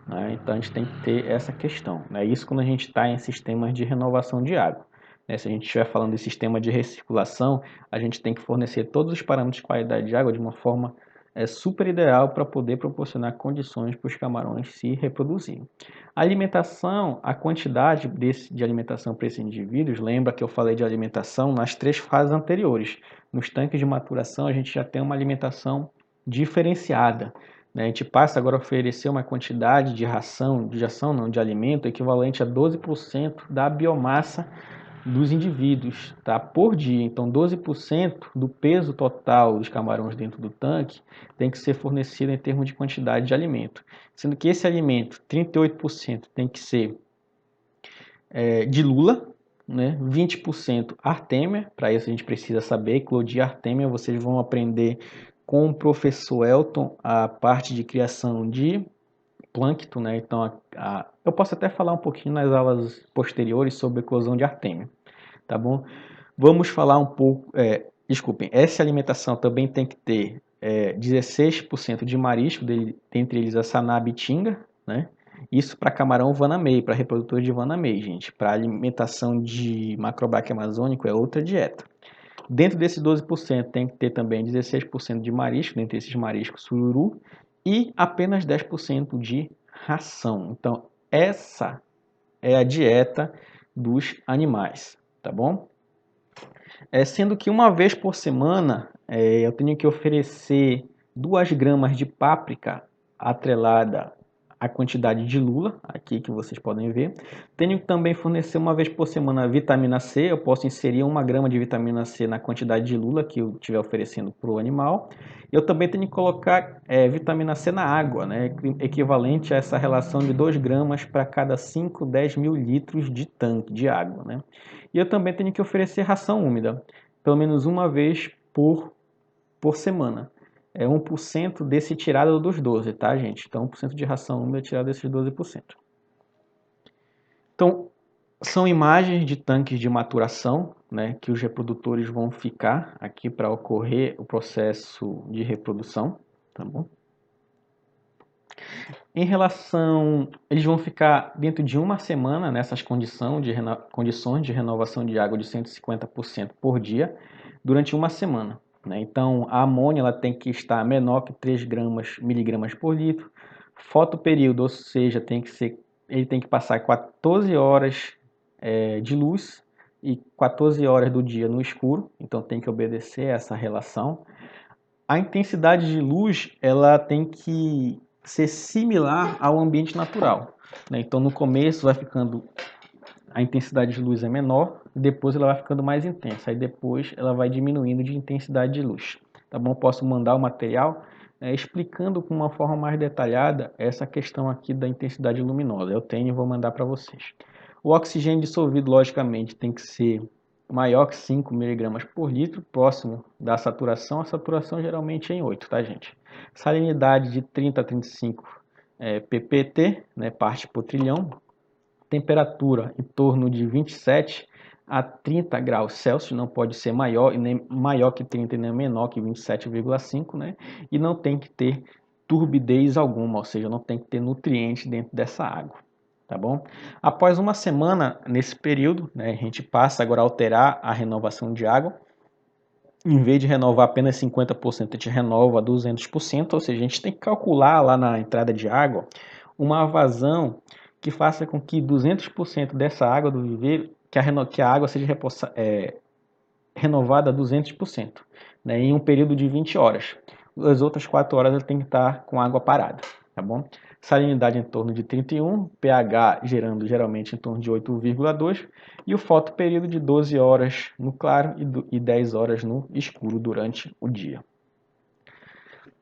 Né? Então a gente tem que ter essa questão. Né? Isso quando a gente está em sistemas de renovação de água. Né? Se a gente estiver falando de sistema de recirculação, a gente tem que fornecer todos os parâmetros de qualidade de água de uma forma super ideal para poder proporcionar condições para os camarões se reproduzirem. A alimentação, a quantidade de alimentação para esses indivíduos, lembra que eu falei de alimentação nas 3 fases anteriores. Nos tanques de maturação, a gente já tem uma alimentação diferenciada. Né? A gente passa agora a oferecer uma quantidade de ração, de alimento, equivalente a 12% da biomassa dos indivíduos, tá? Por dia. Então, 12% do peso total dos camarões dentro do tanque tem que ser fornecido em termos de quantidade de alimento. Sendo que esse alimento, 38% tem que ser de lula, né? 20% artêmia. Para isso a gente precisa saber, eclodir artêmia, vocês vão aprender com o professor Elton a parte de criação de plâncton, né? Então, eu posso até falar um pouquinho nas aulas posteriores sobre eclosão de artêmia. Tá bom? Vamos falar um pouco. Desculpem, essa alimentação também tem que ter 16% de marisco, dentre eles a sanabitinga, né? Isso para camarão vanamei, para reprodutor de vanamei, gente. Para alimentação de macrobraquia amazônico é outra dieta. Dentro desses 12% tem que ter também 16% de marisco, dentre esses mariscos sururu, e apenas 10% de ração. Então, essa é a dieta dos animais, tá bom? Sendo que uma vez por semana eu tenho que oferecer 2 gramas de páprica atrelada à quantidade de lula, aqui que vocês podem ver. Tenho que também fornecer uma vez por semana vitamina C, eu posso inserir 1 grama de vitamina C na quantidade de lula que eu estiver oferecendo para o animal. Eu também tenho que colocar vitamina C na água, né, equivalente a essa relação de 2 gramas para cada 5, 10 mil litros de tanque de água. Né? E eu também tenho que oferecer ração úmida, pelo menos uma vez por semana. É 1% desse tirado dos 12, tá, gente? Então, 1% de ração úmida tirado desses 12%. Então, são imagens de tanques de maturação, né, que os reprodutores vão ficar aqui para ocorrer o processo de reprodução, tá bom? Em relação, eles vão ficar dentro de uma semana nessas condições de renovação de água de 150% por dia, durante uma semana. Né? Então, a amônia ela tem que estar menor que 3 miligramas por litro. Fotoperíodo, ou seja, ele tem que passar 14 horas de luz e 14 horas do dia no escuro, então tem que obedecer essa relação. A intensidade de luz ela tem que ser similar ao ambiente natural. Né? Então, no começo vai ficando a intensidade de luz é menor, depois ela vai ficando mais intensa, aí depois ela vai diminuindo de intensidade de luz. Tá bom? Posso mandar o material explicando com uma forma mais detalhada essa questão aqui da intensidade luminosa. Eu tenho e vou mandar para vocês. O oxigênio dissolvido, logicamente, tem que ser maior que 5 miligramas por litro, próximo da saturação. A saturação geralmente é em 8, tá, gente? Salinidade de 30 a 35 ppt, né, parte por trilhão. Temperatura em torno de 27 a 30 graus Celsius, não pode ser maior, e nem maior que 30 e nem menor que 27,5, né? E não tem que ter turbidez alguma, ou seja, não tem que ter nutrientes dentro dessa água, tá bom? Após uma semana, nesse período, né, a gente passa agora a alterar a renovação de água. em vez de renovar apenas 50%, a gente renova 200%, ou seja, a gente tem que calcular lá na entrada de água uma vazão que faça com que 200% dessa água do viveiro, que a água seja renovada a 200%, né, em um período de 20 horas. As outras 4 horas ela tem que estar com água parada, tá bom? Salinidade em torno de 31, pH gerando geralmente em torno de 8,2 e o fotoperíodo de 12 horas no claro e 10 horas no escuro durante o dia.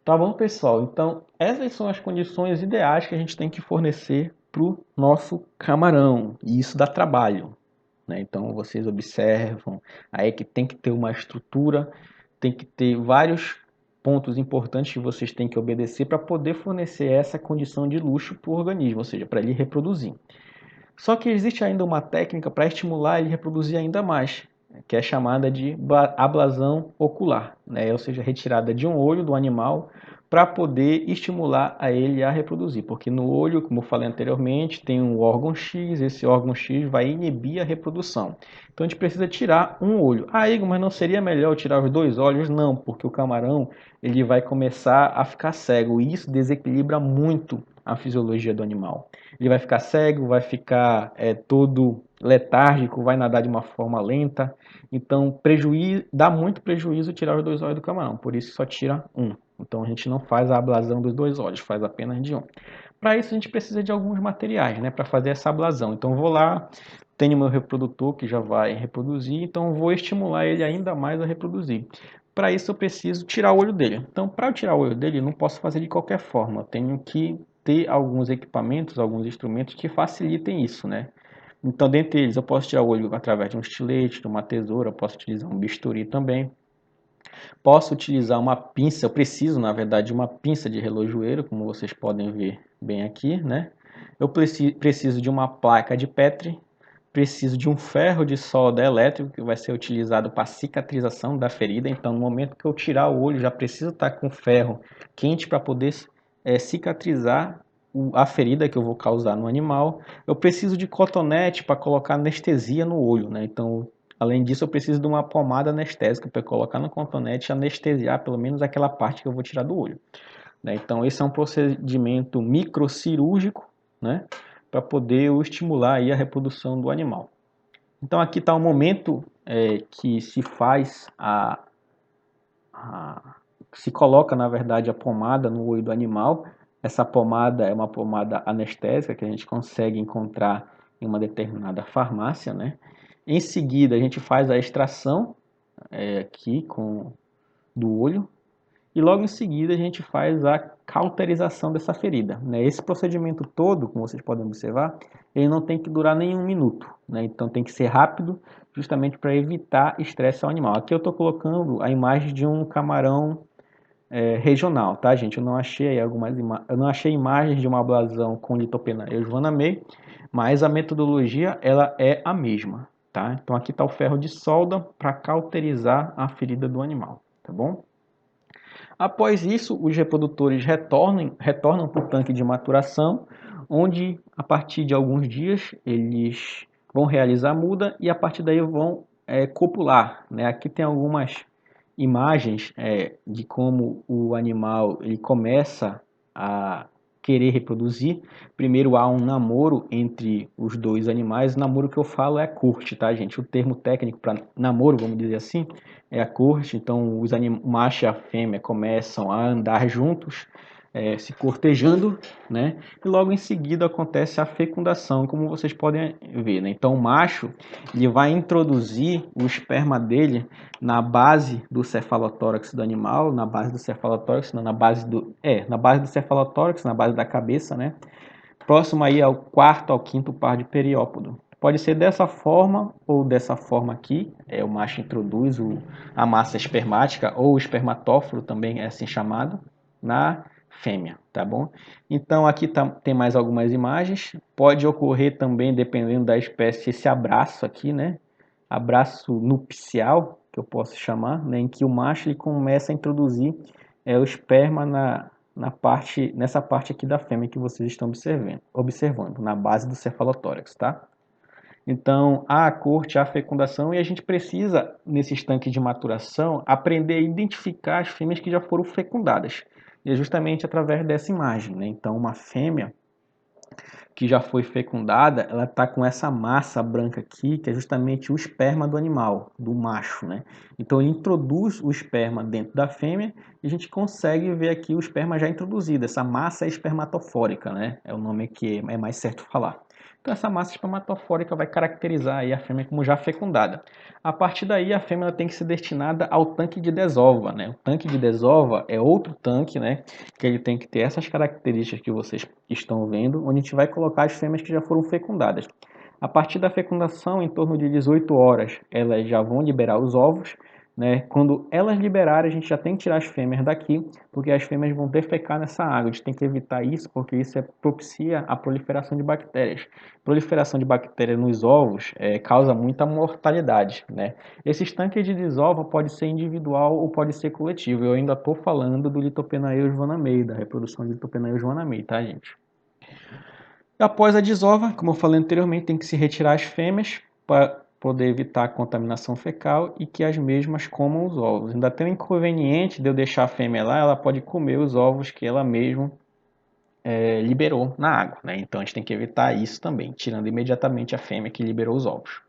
Tá bom, pessoal? Então, essas são as condições ideais que a gente tem que fornecer para o nosso camarão. E isso dá trabalho, né? Então, vocês observam aí que tem que ter uma estrutura, tem que ter vários pontos importantes que vocês têm que obedecer para poder fornecer essa condição de luxo para o organismo, ou seja, para ele reproduzir. Só que existe ainda uma técnica para estimular ele a reproduzir ainda mais, que é chamada de ablasão ocular, né? Ou seja, retirada de um olho do animal para poder estimular a ele a reproduzir, porque no olho, como eu falei anteriormente, tem um órgão X, esse órgão X vai inibir a reprodução. Então a gente precisa tirar um olho. Ah, Igor, mas não seria melhor tirar os dois olhos? Não, porque o camarão ele vai começar a ficar cego e isso desequilibra muito a fisiologia do animal. Ele vai ficar cego, vai ficar todo letárgico, vai nadar de uma forma lenta. Então, dá muito prejuízo tirar os dois olhos do camarão, por isso só tira um. Então, a gente não faz a ablasão dos dois olhos, faz apenas de um. Para isso, a gente precisa de alguns materiais, né, para fazer essa ablasão. Então, vou lá, tenho meu reprodutor que já vai reproduzir, então vou estimular ele ainda mais a reproduzir. Para isso, eu preciso tirar o olho dele. Então, para eu tirar o olho dele, eu não posso fazer de qualquer forma. Eu tenho que ter alguns equipamentos, alguns instrumentos que facilitem isso, né? Então, dentre eles, eu posso tirar o olho através de um estilete, de uma tesoura, posso utilizar um bisturi também. Posso utilizar uma pinça, eu preciso, na verdade, de uma pinça de relojoeiro, como vocês podem ver bem aqui, né? Eu preciso de uma placa de Petri, preciso de um ferro de solda elétrico que vai ser utilizado para cicatrização da ferida. Então, no momento que eu tirar o olho, já preciso estar com ferro quente para poder cicatrizar a ferida que eu vou causar no animal. Eu preciso de cotonete para colocar anestesia no olho, né? Então, além disso, eu preciso de uma pomada anestésica para colocar no cotonete e anestesiar pelo menos aquela parte que eu vou tirar do olho, né? Então, esse é um procedimento microcirúrgico, né, para poder estimular aí a reprodução do animal. Então, aqui está o momento que se faz se coloca, na verdade, a pomada no olho do animal. Essa pomada é uma pomada anestésica que a gente consegue encontrar em uma determinada farmácia, né? Em seguida, a gente faz a extração aqui do olho e logo em seguida a gente faz a cauterização dessa ferida, né? Esse procedimento todo, como vocês podem observar, ele não tem que durar nem um minuto, né? Então tem que ser rápido, justamente para evitar estresse ao animal. Aqui eu estou colocando a imagem de um camarão regional, tá, gente? Eu não achei eu não achei imagens de uma ablasão com litopena eujoanamei, mas a metodologia ela é a mesma, tá? Então aqui está o ferro de solda para cauterizar a ferida do animal, tá bom? Após isso, os reprodutores retornam para o tanque de maturação, onde a partir de alguns dias eles vão realizar a muda e a partir daí vão copular, né? Aqui tem algumas imagens de como o animal ele começa a querer reproduzir. Primeiro há um namoro entre os dois animais. O namoro que eu falo é corte, tá, gente? O termo técnico para namoro, vamos dizer assim, é a corte. Então o macho e a fêmea começam a andar juntos, se cortejando, né? E logo em seguida acontece a fecundação, como vocês podem ver, né? Então o macho ele vai introduzir o esperma dele na base do cefalotórax do animal, na base do cefalotórax, não, na base do cefalotórax, na base da cabeça, né? Próximo aí ao quarto ao quinto par de periópodo. Pode ser dessa forma ou dessa forma aqui, o macho introduz a massa espermática ou o espermatóforo também é assim chamado, na fêmea, tá bom? Então aqui tem mais algumas imagens, pode ocorrer também, dependendo da espécie, esse abraço aqui, né? Abraço nupcial, que eu posso chamar, né? Em que o macho ele começa a introduzir o esperma nessa parte aqui da fêmea que vocês estão observando, na base do cefalotórax, tá? Então, há a corte, há a fecundação, e a gente precisa, nesses tanques de maturação, aprender a identificar as fêmeas que já foram fecundadas. E é justamente através dessa imagem, né? Então, uma fêmea que já foi fecundada, ela está com essa massa branca aqui, que é justamente o esperma do animal, do macho, né? Então ele introduz o esperma dentro da fêmea e a gente consegue ver aqui o esperma já introduzido. Essa massa é espermatofórica, né? É o nome que é mais certo falar. Então essa massa espermatofórica vai caracterizar aí a fêmea como já fecundada. A partir daí a fêmea tem que ser destinada ao tanque de desova, né? O tanque de desova é outro tanque, né? Que ele tem que ter essas características que vocês estão vendo, onde a gente vai colocar as fêmeas que já foram fecundadas. A partir da fecundação, em torno de 18 horas, elas já vão liberar os ovos, né? Quando elas liberarem, a gente já tem que tirar as fêmeas daqui, porque as fêmeas vão defecar nessa água. A gente tem que evitar isso, porque isso propicia a proliferação de bactérias. Proliferação de bactérias nos ovos causa muita mortalidade, né? Esses tanques de desova pode ser individual ou pode ser coletivo. Eu ainda estou falando do Lithopenaeus vanamei, da reprodução de Lithopenaeus vanamei, tá, gente? Após a desova, como eu falei anteriormente, tem que se retirar as fêmeas para poder evitar a contaminação fecal e que as mesmas comam os ovos. Ainda tem um inconveniente de eu deixar a fêmea lá, ela pode comer os ovos que ela mesma liberou na água, né? Então a gente tem que evitar isso também, tirando imediatamente a fêmea que liberou os ovos.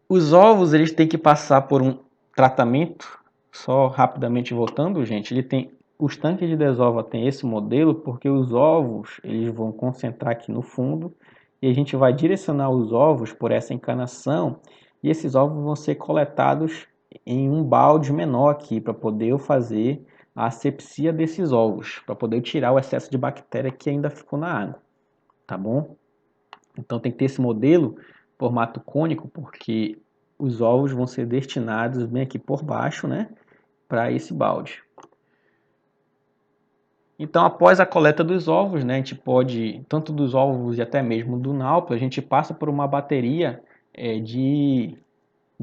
Os ovos eles têm que passar por um tratamento, só rapidamente voltando, gente, ele tem os tanques de desova tem esse modelo porque os ovos eles vão concentrar aqui no fundo e a gente vai direcionar os ovos por essa encanação e esses ovos vão ser coletados em um balde menor aqui para poder eu fazer a asepsia desses ovos, para poder tirar o excesso de bactéria que ainda ficou na água, tá bom? Então tem que ter esse modelo formato cônico, porque os ovos vão ser destinados bem aqui por baixo, né, para esse balde. Então, após a coleta dos ovos, né, a gente pode, tanto dos ovos e até mesmo do náupio, a gente passa por uma bateria de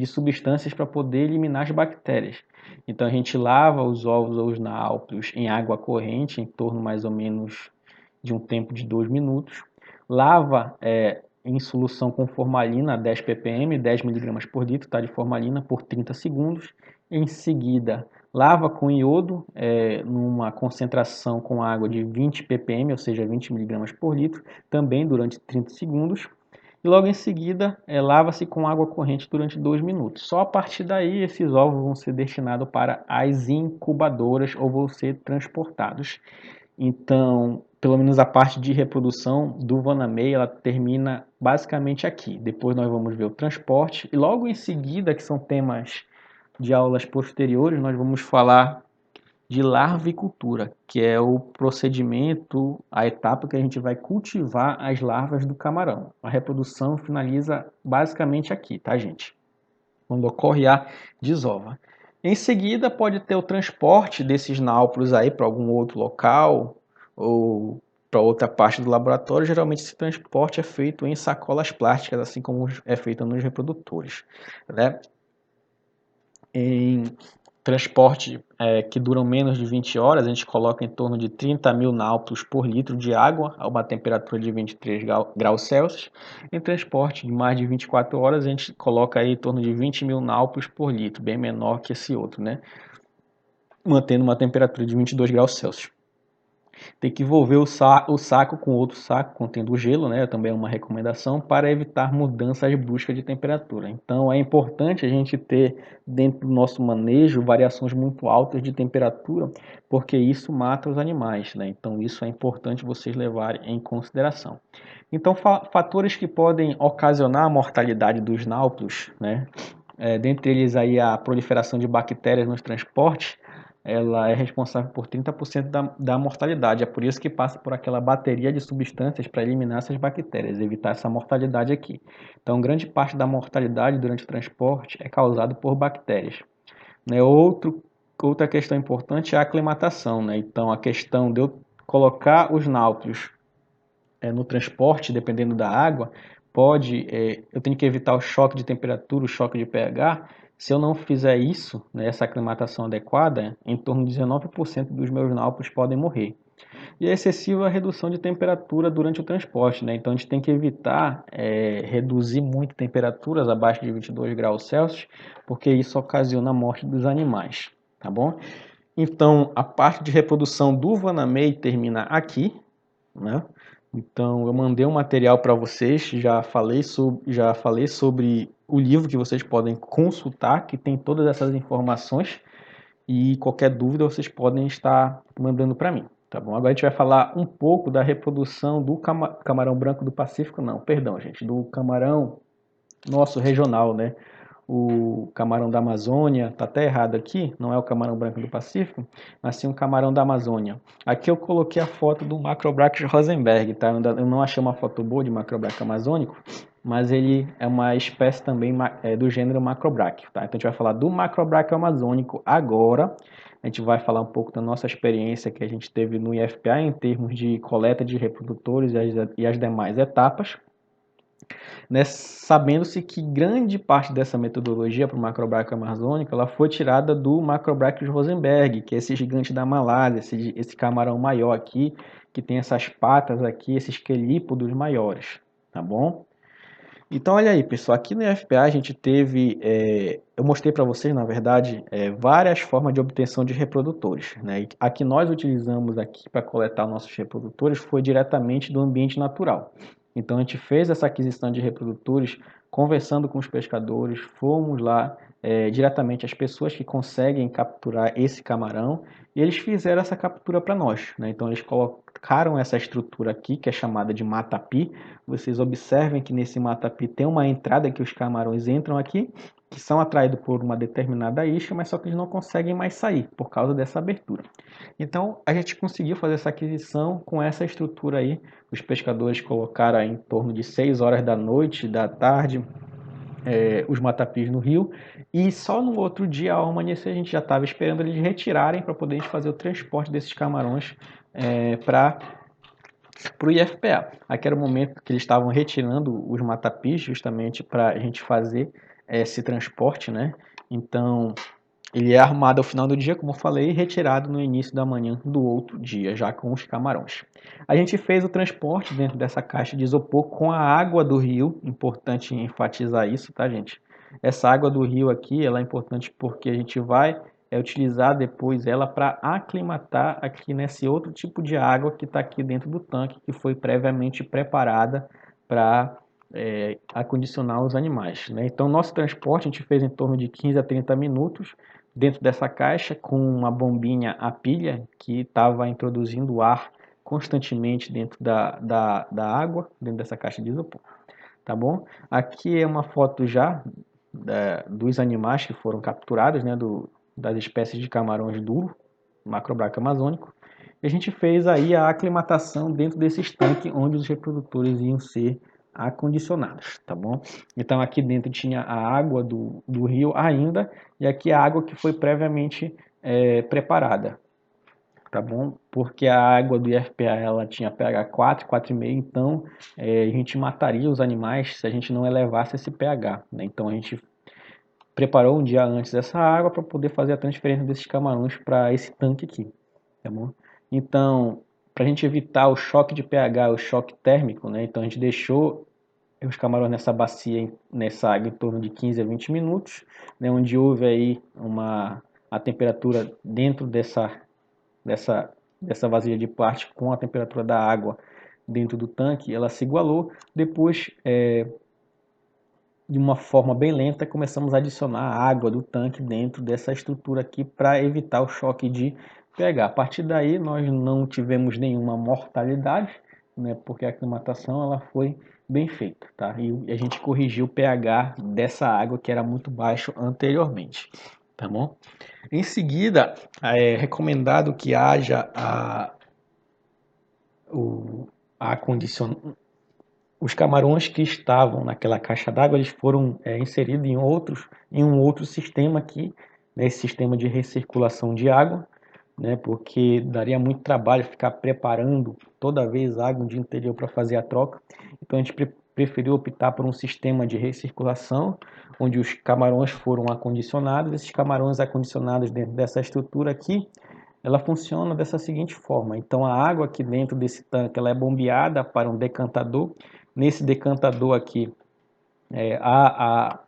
substâncias para poder eliminar as bactérias. Então, a gente lava os ovos ou os náupios em água corrente, em torno mais ou menos de um tempo de 2 minutos. Lava em solução com formalina 10 ppm, 10 mg por litro tá, de formalina por 30 segundos. Em seguida, lava com iodo numa concentração com água de 20 ppm, ou seja, 20 mg por litro, também durante 30 segundos. E logo em seguida, lava-se com água corrente durante 2 minutos. Só a partir daí, esses ovos vão ser destinados para as incubadoras ou vão ser transportados. Então, pelo menos a parte de reprodução do Vanamei, ela termina basicamente aqui. Depois nós vamos ver o transporte e logo em seguida, que são temas de aulas posteriores, nós vamos falar de larvicultura, que é o procedimento, a etapa que a gente vai cultivar as larvas do camarão. A reprodução finaliza basicamente aqui, tá, gente? Quando ocorre a desova. Em seguida, pode ter o transporte desses náuplios aí para algum outro local ou para outra parte do laboratório. Geralmente, esse transporte é feito em sacolas plásticas, assim como é feito nos reprodutores, né? Em transporte que duram menos de 20 horas, a gente coloca em torno de 30 mil náuplios por litro de água a uma temperatura de 23 graus Celsius. Em transporte de mais de 24 horas, a gente coloca aí em torno de 20 mil náuplios por litro, bem menor que esse outro, né? Mantendo uma temperatura de 22 graus Celsius. Tem que envolver o saco com outro saco contendo gelo, né? Também é uma recomendação para evitar mudanças bruscas de temperatura. Então é importante a gente ter dentro do nosso manejo variações muito altas de temperatura, porque isso mata os animais, né? Então isso é importante vocês levarem em consideração. Então fatores que podem ocasionar a mortalidade dos náuplios, né? Dentre eles aí a proliferação de bactérias nos transportes, ela é responsável por 30% da mortalidade. É por isso que passa por aquela bateria de substâncias para eliminar essas bactérias, evitar essa mortalidade aqui. Então, grande parte da mortalidade durante o transporte é causada por bactérias. Né? Outra questão importante é a aclimatação. Né? Então, a questão de eu colocar os náuplios no transporte, dependendo da água, eu tenho que evitar o choque de temperatura, o choque de pH. Se eu não fizer isso, né, essa aclimatação adequada, em torno de 19% dos meus náuplios podem morrer. E a excessiva redução de temperatura durante o transporte, né? Então a gente tem que evitar reduzir muito temperaturas abaixo de 22 graus Celsius, porque isso ocasiona a morte dos animais, tá bom? Então a parte de reprodução do Vanamei termina aqui, né? Então eu mandei um material para vocês, já falei sobre o livro que vocês podem consultar, que tem todas essas informações. E qualquer dúvida vocês podem estar mandando para mim, tá bom? Agora a gente vai falar um pouco da reprodução do camarão branco do Pacífico, não, perdão, gente, do camarão nosso regional, né? O camarão da Amazônia, tá até errado aqui, não é o camarão branco do Pacífico, mas sim o camarão da Amazônia. Aqui eu coloquei a foto do Macrobrachys rosenberg, tá? Eu não achei uma foto boa de Macrobrachys amazônico, mas ele é uma espécie também do gênero Macrobrachys, tá? Então a gente vai falar do Macrobrachys amazônico agora. A gente vai falar um pouco da nossa experiência que a gente teve no IFPA em termos de coleta de reprodutores e as demais etapas, né, sabendo-se que grande parte dessa metodologia para o Macrobrachys amazônico ela foi tirada do Macrobrachys rosenberg, que é esse gigante da Malásia, esse camarão maior aqui, que tem essas patas aqui, esses quelípodos maiores, tá bom? Então, olha aí, pessoal, aqui no IFPA a gente teve, eu mostrei para vocês, na verdade, várias formas de obtenção de reprodutores, né? E a que nós utilizamos aqui para coletar nossos reprodutores foi diretamente do ambiente natural. Então, a gente fez essa aquisição de reprodutores conversando com os pescadores, fomos lá diretamente às pessoas que conseguem capturar esse camarão e eles fizeram essa captura para nós, né? Então, eles colocaram essa estrutura aqui, que é chamada de matapi. Vocês observem que nesse matapi tem uma entrada que os camarões entram aqui, que são atraídos por uma determinada isca, mas só que eles não conseguem mais sair por causa dessa abertura. Então a gente conseguiu fazer essa aquisição com essa estrutura aí. Os pescadores colocaram em torno de 6 horas da noite, da tarde, os matapis no rio, e só no outro dia, ao amanhecer, a gente já estava esperando eles retirarem para poder fazer o transporte desses camarões para o IFPA. Aqui era o momento que eles estavam retirando os matapis, justamente para a gente fazer esse transporte, né? Então, ele é armado ao final do dia, como eu falei, e retirado no início da manhã do outro dia, já com os camarões. A gente fez o transporte dentro dessa caixa de isopor com a água do rio, importante enfatizar isso, tá, gente? Essa água do rio aqui, ela é importante porque a gente vai utilizar depois ela para aclimatar aqui nesse outro tipo de água que está aqui dentro do tanque, que foi previamente preparada para acondicionar os animais, né? Então, nosso transporte a gente fez em torno de 15 a 30 minutos dentro dessa caixa com uma bombinha a pilha que estava introduzindo ar constantemente dentro da água, dentro dessa caixa de isopor, tá bom? Aqui é uma foto já dos animais que foram capturados, né, das espécies de camarões duro, Macrobrachys amazônico. E a gente fez aí a aclimatação dentro desses tanques onde os reprodutores iam ser acondicionados, tá bom? Então aqui dentro tinha a água do rio ainda, e aqui a água que foi previamente preparada, tá bom? Porque a água do IFPA ela tinha pH 4, 4,5, então a gente mataria os animais se a gente não elevasse esse pH, né? Então a gente preparou um dia antes essa água para poder fazer a transferência desses camarões para esse tanque aqui, tá bom? Então, para a gente evitar o choque de pH, o choque térmico, né? Então a gente deixou os camarões nessa bacia, nessa água em torno de 15 a 20 minutos, né? Onde houve aí a temperatura dentro dessa vasilha de plástico com a temperatura da água dentro do tanque, ela se igualou. Depois, de uma forma bem lenta, começamos a adicionar a água do tanque dentro dessa estrutura aqui para evitar o choque de pH. A partir daí, nós não tivemos nenhuma mortalidade, né, porque a aclimatação ela foi bem feita, tá? E a gente corrigiu o pH dessa água que era muito baixo anteriormente, tá bom? Em seguida, é recomendado que haja a condicion... Os camarões que estavam naquela caixa d'água, eles foram inseridos em um outro sistema aqui, nesse sistema de recirculação de água, né, porque daria muito trabalho ficar preparando toda vez água de interior para fazer a troca. Então a gente preferiu optar por um sistema de recirculação, onde os camarões foram acondicionados. Esses camarões acondicionados dentro dessa estrutura aqui, ela funciona dessa seguinte forma. Então a água aqui dentro desse tanque ela é bombeada para um decantador. Nesse decantador aqui a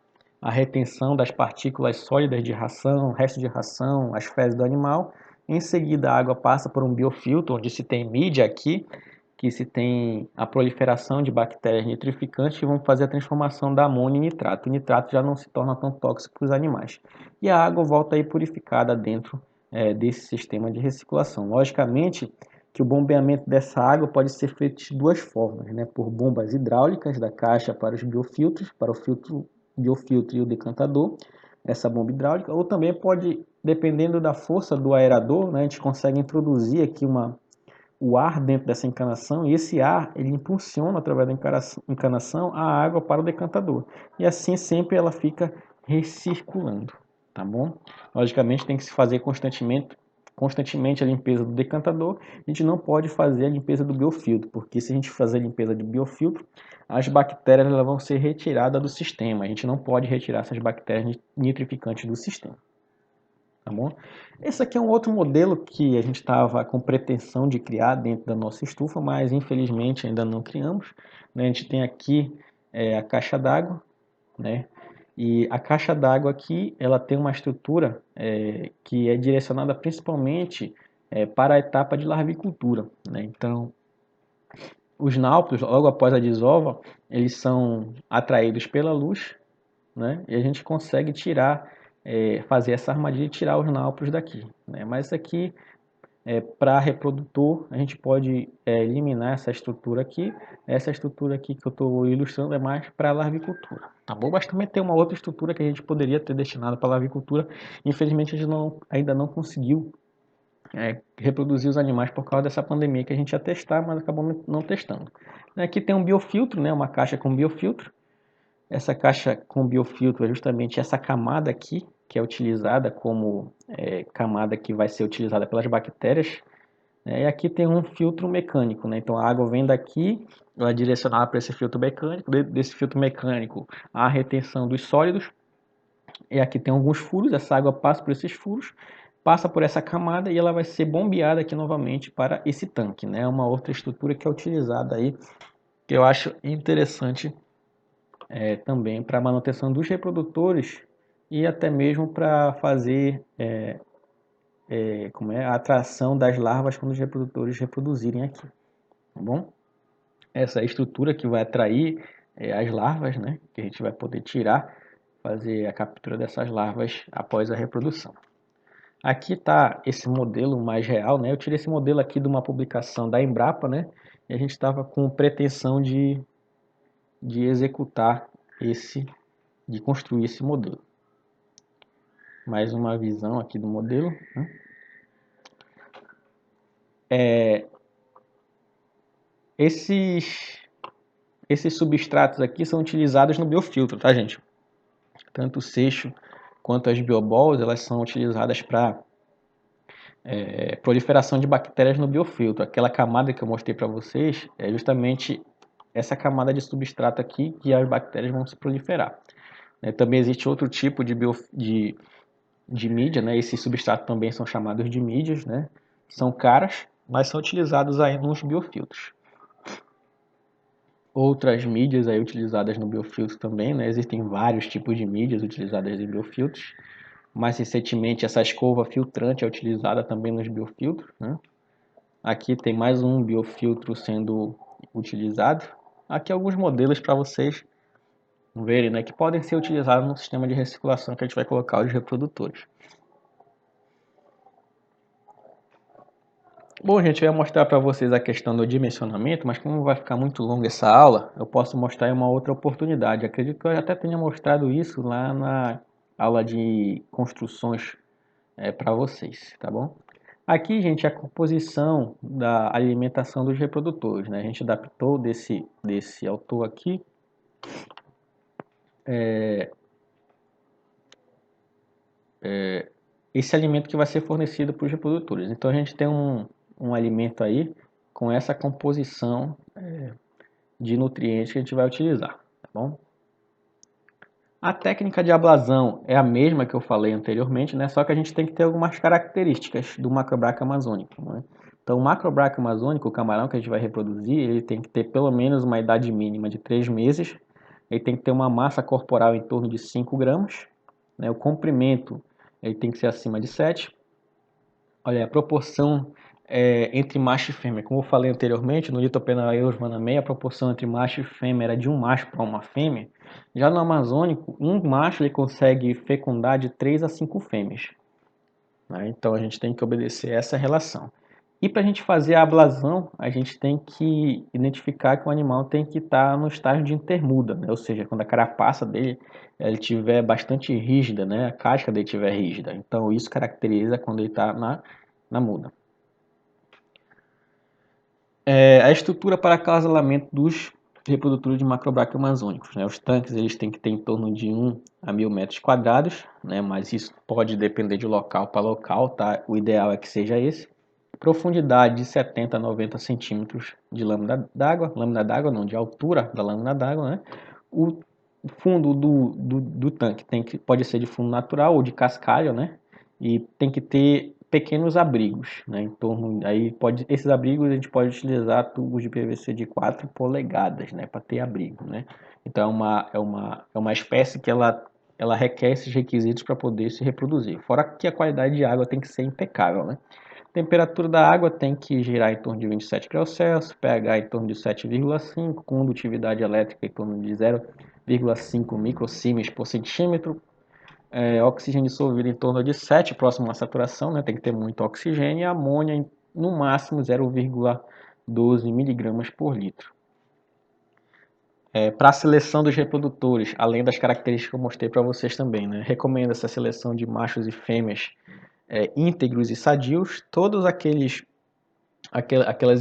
retenção das partículas sólidas de ração, resto de ração, as fezes do animal. Em seguida a água passa por um biofiltro, onde se tem mídia aqui, que se tem a proliferação de bactérias nitrificantes que vão fazer a transformação da amônia em nitrato. O nitrato já não se torna tão tóxico para os animais. E a água volta aí purificada dentro desse sistema de reciclação. Logicamente que o bombeamento dessa água pode ser feito de duas formas, né? Por bombas hidráulicas da caixa para os biofiltros, para o filtro, biofiltro e o decantador, essa bomba hidráulica, ou também pode, dependendo da força do aerador, né, a gente consegue introduzir aqui o ar dentro dessa encanação e esse ar ele impulsiona através da encanação a água para o decantador e assim sempre ela fica recirculando, tá bom? Logicamente tem que se fazer constantemente a limpeza do decantador. A gente não pode fazer a limpeza do biofiltro, porque se a gente fazer a limpeza do biofiltro, as bactérias elas vão ser retiradas do sistema. A gente não pode retirar essas bactérias nitrificantes do sistema. Tá bom? Esse aqui é um outro modelo que a gente estava com pretensão de criar dentro da nossa estufa, mas infelizmente ainda não criamos, né? A gente tem aqui a caixa d'água, né? E a caixa d'água aqui, ela tem uma estrutura que é direcionada principalmente para a etapa de larvicultura, né? Então, os náuplios, logo após a desova, eles são atraídos pela luz, né? E a gente consegue tirar, fazer essa armadilha e tirar os náuplios daqui, né? Mas isso aqui para reprodutor, a gente pode eliminar essa estrutura aqui. Essa estrutura aqui que eu estou ilustrando é mais para larvicultura, tá bom? Mas também tem uma outra estrutura que a gente poderia ter destinado para larvicultura. Infelizmente, a gente ainda não conseguiu reproduzir os animais por causa dessa pandemia que a gente ia testar, mas acabou não testando. Aqui tem um biofiltro, né? Uma caixa com biofiltro. Essa caixa com biofiltro é justamente essa camada aqui, que é utilizada como camada que vai ser utilizada pelas bactérias. E aqui tem um filtro mecânico, né? Então a água vem daqui, ela é direcionada para esse filtro mecânico. Desse filtro mecânico, a retenção dos sólidos. E aqui tem alguns furos, essa água passa por esses furos, passa por essa camada e ela vai ser bombeada aqui novamente para esse tanque, né? Uma outra estrutura que é utilizada aí, que eu acho interessante também para a manutenção dos reprodutores e até mesmo para fazer a atração das larvas quando os reprodutores reproduzirem aqui, tá bom? Essa estrutura que vai atrair as larvas, né? Que a gente vai poder tirar, fazer a captura dessas larvas após a reprodução. Aqui está esse modelo mais real, né? Eu tirei esse modelo aqui de uma publicação da Embrapa, né? E a gente estava com pretensão de executar de construir esse modelo. Mais uma visão aqui do modelo, né? Esses substratos aqui são utilizados no biofiltro, tá, gente? Tanto o seixo quanto as bioballs, elas são utilizadas para proliferação de bactérias no biofiltro. Aquela camada que eu mostrei para vocês é justamente essa camada de substrato aqui que as bactérias vão se proliferar. Também existe outro tipo de mídia, né? Esses substratos também são chamados de mídias, né? São caras, mas são utilizados aí nos biofiltros. Outras mídias aí utilizadas no biofiltro também, né? Existem vários tipos de mídias utilizadas em biofiltros. Mais recentemente, essa escova filtrante é utilizada também nos biofiltros, né? Aqui tem mais um biofiltro sendo utilizado. Aqui alguns modelos para vocês verem, né? Que podem ser utilizados no sistema de reciclação que a gente vai colocar os reprodutores. Bom, gente, eu ia mostrar para vocês a questão do dimensionamento, mas como vai ficar muito longa essa aula, eu posso mostrar em uma outra oportunidade. Acredito que eu até tenha mostrado isso lá na aula de construções para vocês, tá bom? Aqui, gente, a composição da alimentação dos reprodutores, né? A gente adaptou desse autor aqui. Esse alimento que vai ser fornecido para os reprodutores. Então, a gente tem um alimento aí com essa composição de nutrientes que a gente vai utilizar, tá bom? A técnica de ablazão é a mesma que eu falei anteriormente, né? Só que a gente tem que ter algumas características do macrobraco amazônico, né? Então, o macrobraco amazônico, o camarão que a gente vai reproduzir, ele tem que ter pelo menos uma idade mínima de 3 meses, ele tem que ter uma massa corporal em torno de 5 gramas, né? O comprimento ele tem que ser acima de 7. Olha, a proporção entre macho e fêmea, como eu falei anteriormente, no Litopenaeus vanamei, a proporção entre macho e fêmea era de um macho para uma fêmea. Já no amazônico, um macho ele consegue fecundar de 3 a 5 fêmeas, né? Então a gente tem que obedecer essa relação. E para a gente fazer a ablação, a gente tem que identificar que o animal tem que estar no estágio de intermuda, né? Ou seja, quando a carapaça dele ele estiver bastante rígida, né? A casca dele estiver rígida. Então isso caracteriza quando ele está na muda. A estrutura para acasalamento dos reprodutores de macrobraquio amazônicos, né? Os tanques eles têm que ter em torno de 1 a 1.000 metros quadrados, né? Mas isso pode depender de local para local, tá? O ideal é que seja esse. Profundidade de 70 a 90 centímetros de lâmina d'água não, de altura da lâmina d'água, né? O fundo do tanque pode ser de fundo natural ou de cascalho, né? E tem que ter pequenos abrigos, né? Em torno, esses abrigos a gente pode utilizar tubos de PVC de 4 polegadas, né? Para ter abrigo, né? Então é uma espécie que ela requer esses requisitos para poder se reproduzir. Fora que a qualidade de água tem que ser impecável, né? Temperatura da água tem que girar em torno de 27 graus Celsius, pH em torno de 7,5, condutividade elétrica em torno de 0,5 microsiemens por centímetro, oxigênio dissolvido em torno de 7, próximo à saturação, né? Tem que ter muito oxigênio, e amônia no máximo 0,12 miligramas por litro. Para a seleção dos reprodutores, além das características que eu mostrei para vocês também, né? Recomendo essa seleção de machos e fêmeas íntegros e sadios, todos aquelas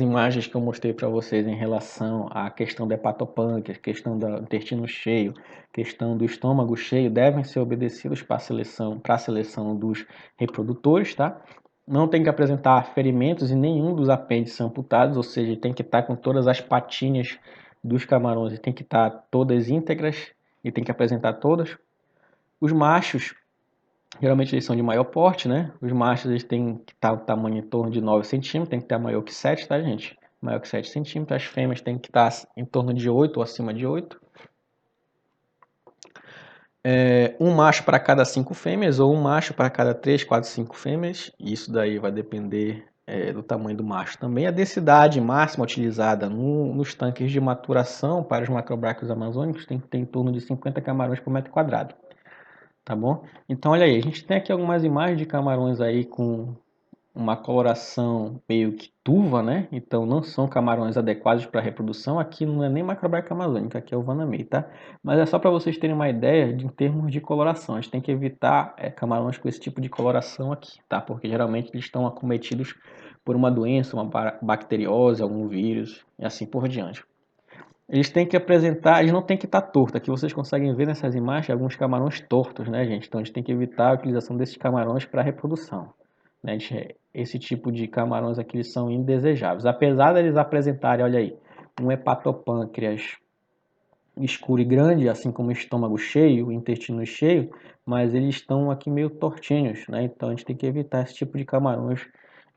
imagens que eu mostrei para vocês em relação à questão do hepatopâncreas, questão do intestino cheio, questão do estômago cheio, devem ser obedecidos para a seleção dos reprodutores, tá? Não tem que apresentar ferimentos em nenhum dos apêndices amputados, ou seja, tem que estar com todas as patinhas dos camarões, tem que estar todas íntegras e tem que apresentar todas. Os machos geralmente eles são de maior porte, né? Os machos eles têm que estar o tamanho em torno de 9 centímetros, tem que estar maior que 7, tá, gente? Maior que 7 centímetros. As fêmeas têm que estar em torno de 8 ou acima de 8. Um macho para cada 5 fêmeas ou um macho para cada 3, 4, 5 fêmeas. Isso daí vai depender do tamanho do macho também. A densidade máxima utilizada nos tanques de maturação para os macrobráquios amazônicos tem que ter em torno de 50 camarões por metro quadrado. Tá bom? Então, olha aí, a gente tem aqui algumas imagens de camarões aí com uma coloração meio que turva, né? Então, não são camarões adequados para reprodução. Aqui não é nem macrobraquia amazônica, aqui é o vanamei, tá? Mas é só para vocês terem uma ideia em termos de coloração. A gente tem que evitar camarões com esse tipo de coloração aqui, tá? Porque geralmente eles estão acometidos por uma doença, uma bacteriose, algum vírus e assim por diante. Eles têm que apresentar, eles não têm que estar tortos. Aqui vocês conseguem ver nessas imagens alguns camarões tortos, né, gente? Então a gente tem que evitar a utilização desses camarões para reprodução, né? Esse tipo de camarões aqui eles são indesejáveis. Apesar deles apresentarem, olha aí, um hepatopâncreas escuro e grande, assim como o estômago cheio, o intestino cheio, mas eles estão aqui meio tortinhos, né? Então a gente tem que evitar esse tipo de camarões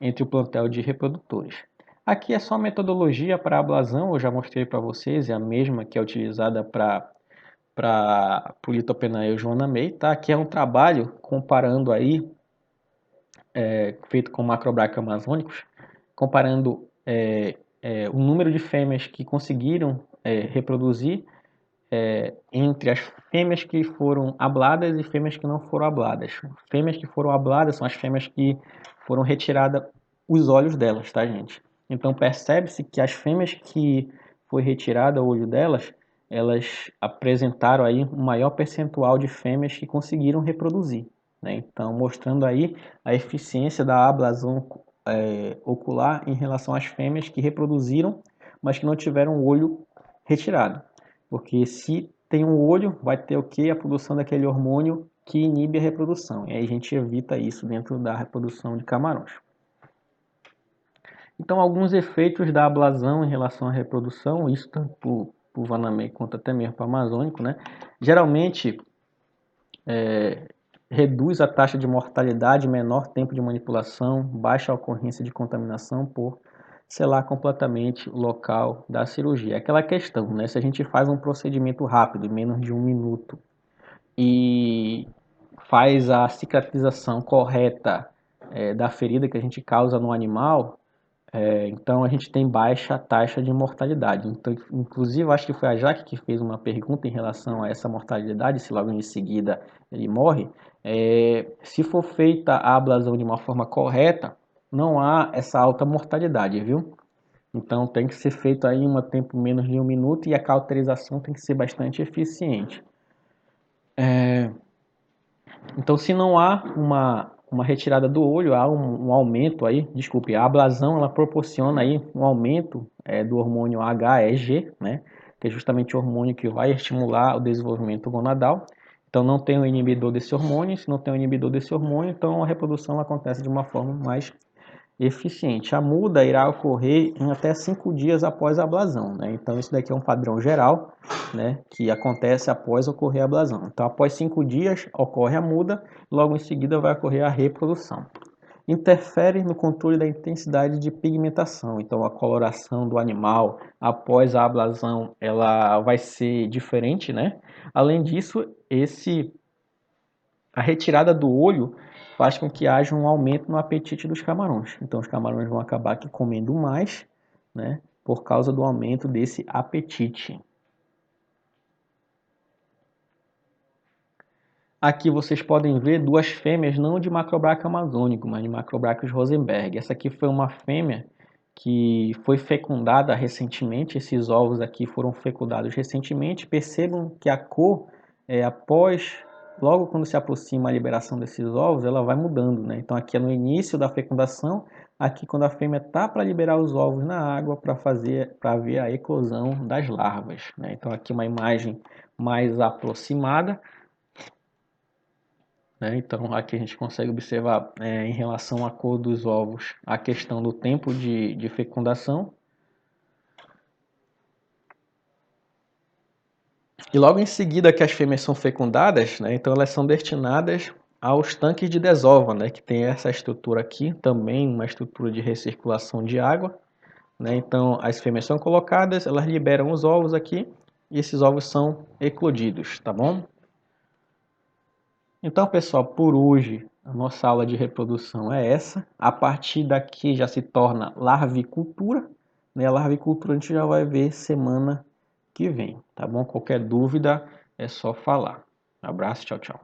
entre o plantel de reprodutores. Aqui é só a metodologia para a ablação, eu já mostrei para vocês, é a mesma que é utilizada para o Litopenaeus joanamei, tá? Aqui é um trabalho comparando aí, feito com macrobraquios amazônicos, comparando o número de fêmeas que conseguiram reproduzir entre as fêmeas que foram abladas e fêmeas que não foram abladas. Fêmeas que foram abladas são as fêmeas que foram retiradas os olhos delas, tá, gente? Então percebe-se que as fêmeas que foi retirada o olho delas, elas apresentaram aí um maior percentual de fêmeas que conseguiram reproduzir, né? Então mostrando aí a eficiência da ablação ocular em relação às fêmeas que reproduziram, mas que não tiveram o olho retirado. Porque se tem um olho, vai ter o que? A produção daquele hormônio que inibe a reprodução. E aí a gente evita isso dentro da reprodução de camarões. Então, alguns efeitos da ablação em relação à reprodução, isso tanto para o vanamei quanto até mesmo para o amazônico, né? Geralmente, reduz a taxa de mortalidade, menor tempo de manipulação, baixa a ocorrência de contaminação por selar completamente o local da cirurgia. É aquela questão, né? Se a gente faz um procedimento rápido, em menos de 1 minuto, e faz a cicatrização correta da ferida que a gente causa no animal, então a gente tem baixa taxa de mortalidade. Então, inclusive, acho que foi a Jaque que fez uma pergunta em relação a essa mortalidade, se logo em seguida ele morre. Se for feita a ablação de uma forma correta, não há essa alta mortalidade, viu? Então tem que ser feito aí em um tempo menos de 1 minuto e a cauterização tem que ser bastante eficiente. Então, se não há uma retirada do olho, há um aumento aí, desculpe, a ablação ela proporciona aí um aumento do hormônio HEG, né, que é justamente o hormônio que vai estimular o desenvolvimento gonadal. Então, não tem um inibidor desse hormônio, se não tem um inibidor desse hormônio, então a reprodução acontece de uma forma mais eficiente. A muda irá ocorrer em até 5 dias após a ablação, né? Então, isso daqui é um padrão geral, né, que acontece após ocorrer a ablação. Então, após 5 dias ocorre a muda, logo em seguida vai ocorrer a reprodução. Interfere no controle da intensidade de pigmentação. Então, a coloração do animal após a ablação ela vai ser diferente, né? Além disso, a retirada do olho faz com que haja um aumento no apetite dos camarões. Então, os camarões vão acabar aqui comendo mais, né, por causa do aumento desse apetite. Aqui vocês podem ver duas fêmeas, não de Macrobrachius amazônico, mas de Macrobrachius rosenberg. Essa aqui foi uma fêmea que foi fecundada recentemente. Esses ovos aqui foram fecundados recentemente. Percebam que a cor, logo quando se aproxima a liberação desses ovos, ela vai mudando, né? Então aqui é no início da fecundação, aqui quando a fêmea está para liberar os ovos na água para ver a eclosão das larvas, né? Então aqui uma imagem mais aproximada. Então aqui a gente consegue observar em relação à cor dos ovos a questão do tempo de fecundação. E logo em seguida que as fêmeas são fecundadas, né, então elas são destinadas aos tanques de desova, né, que tem essa estrutura aqui, também uma estrutura de recirculação de água. Né, então as fêmeas são colocadas, elas liberam os ovos aqui e esses ovos são eclodidos, tá bom? Então, pessoal, por hoje a nossa aula de reprodução é essa. A partir daqui já se torna larvicultura, né? A larvicultura a gente já vai ver semana que vem, tá bom? Qualquer dúvida é só falar. Abraço, tchau, tchau.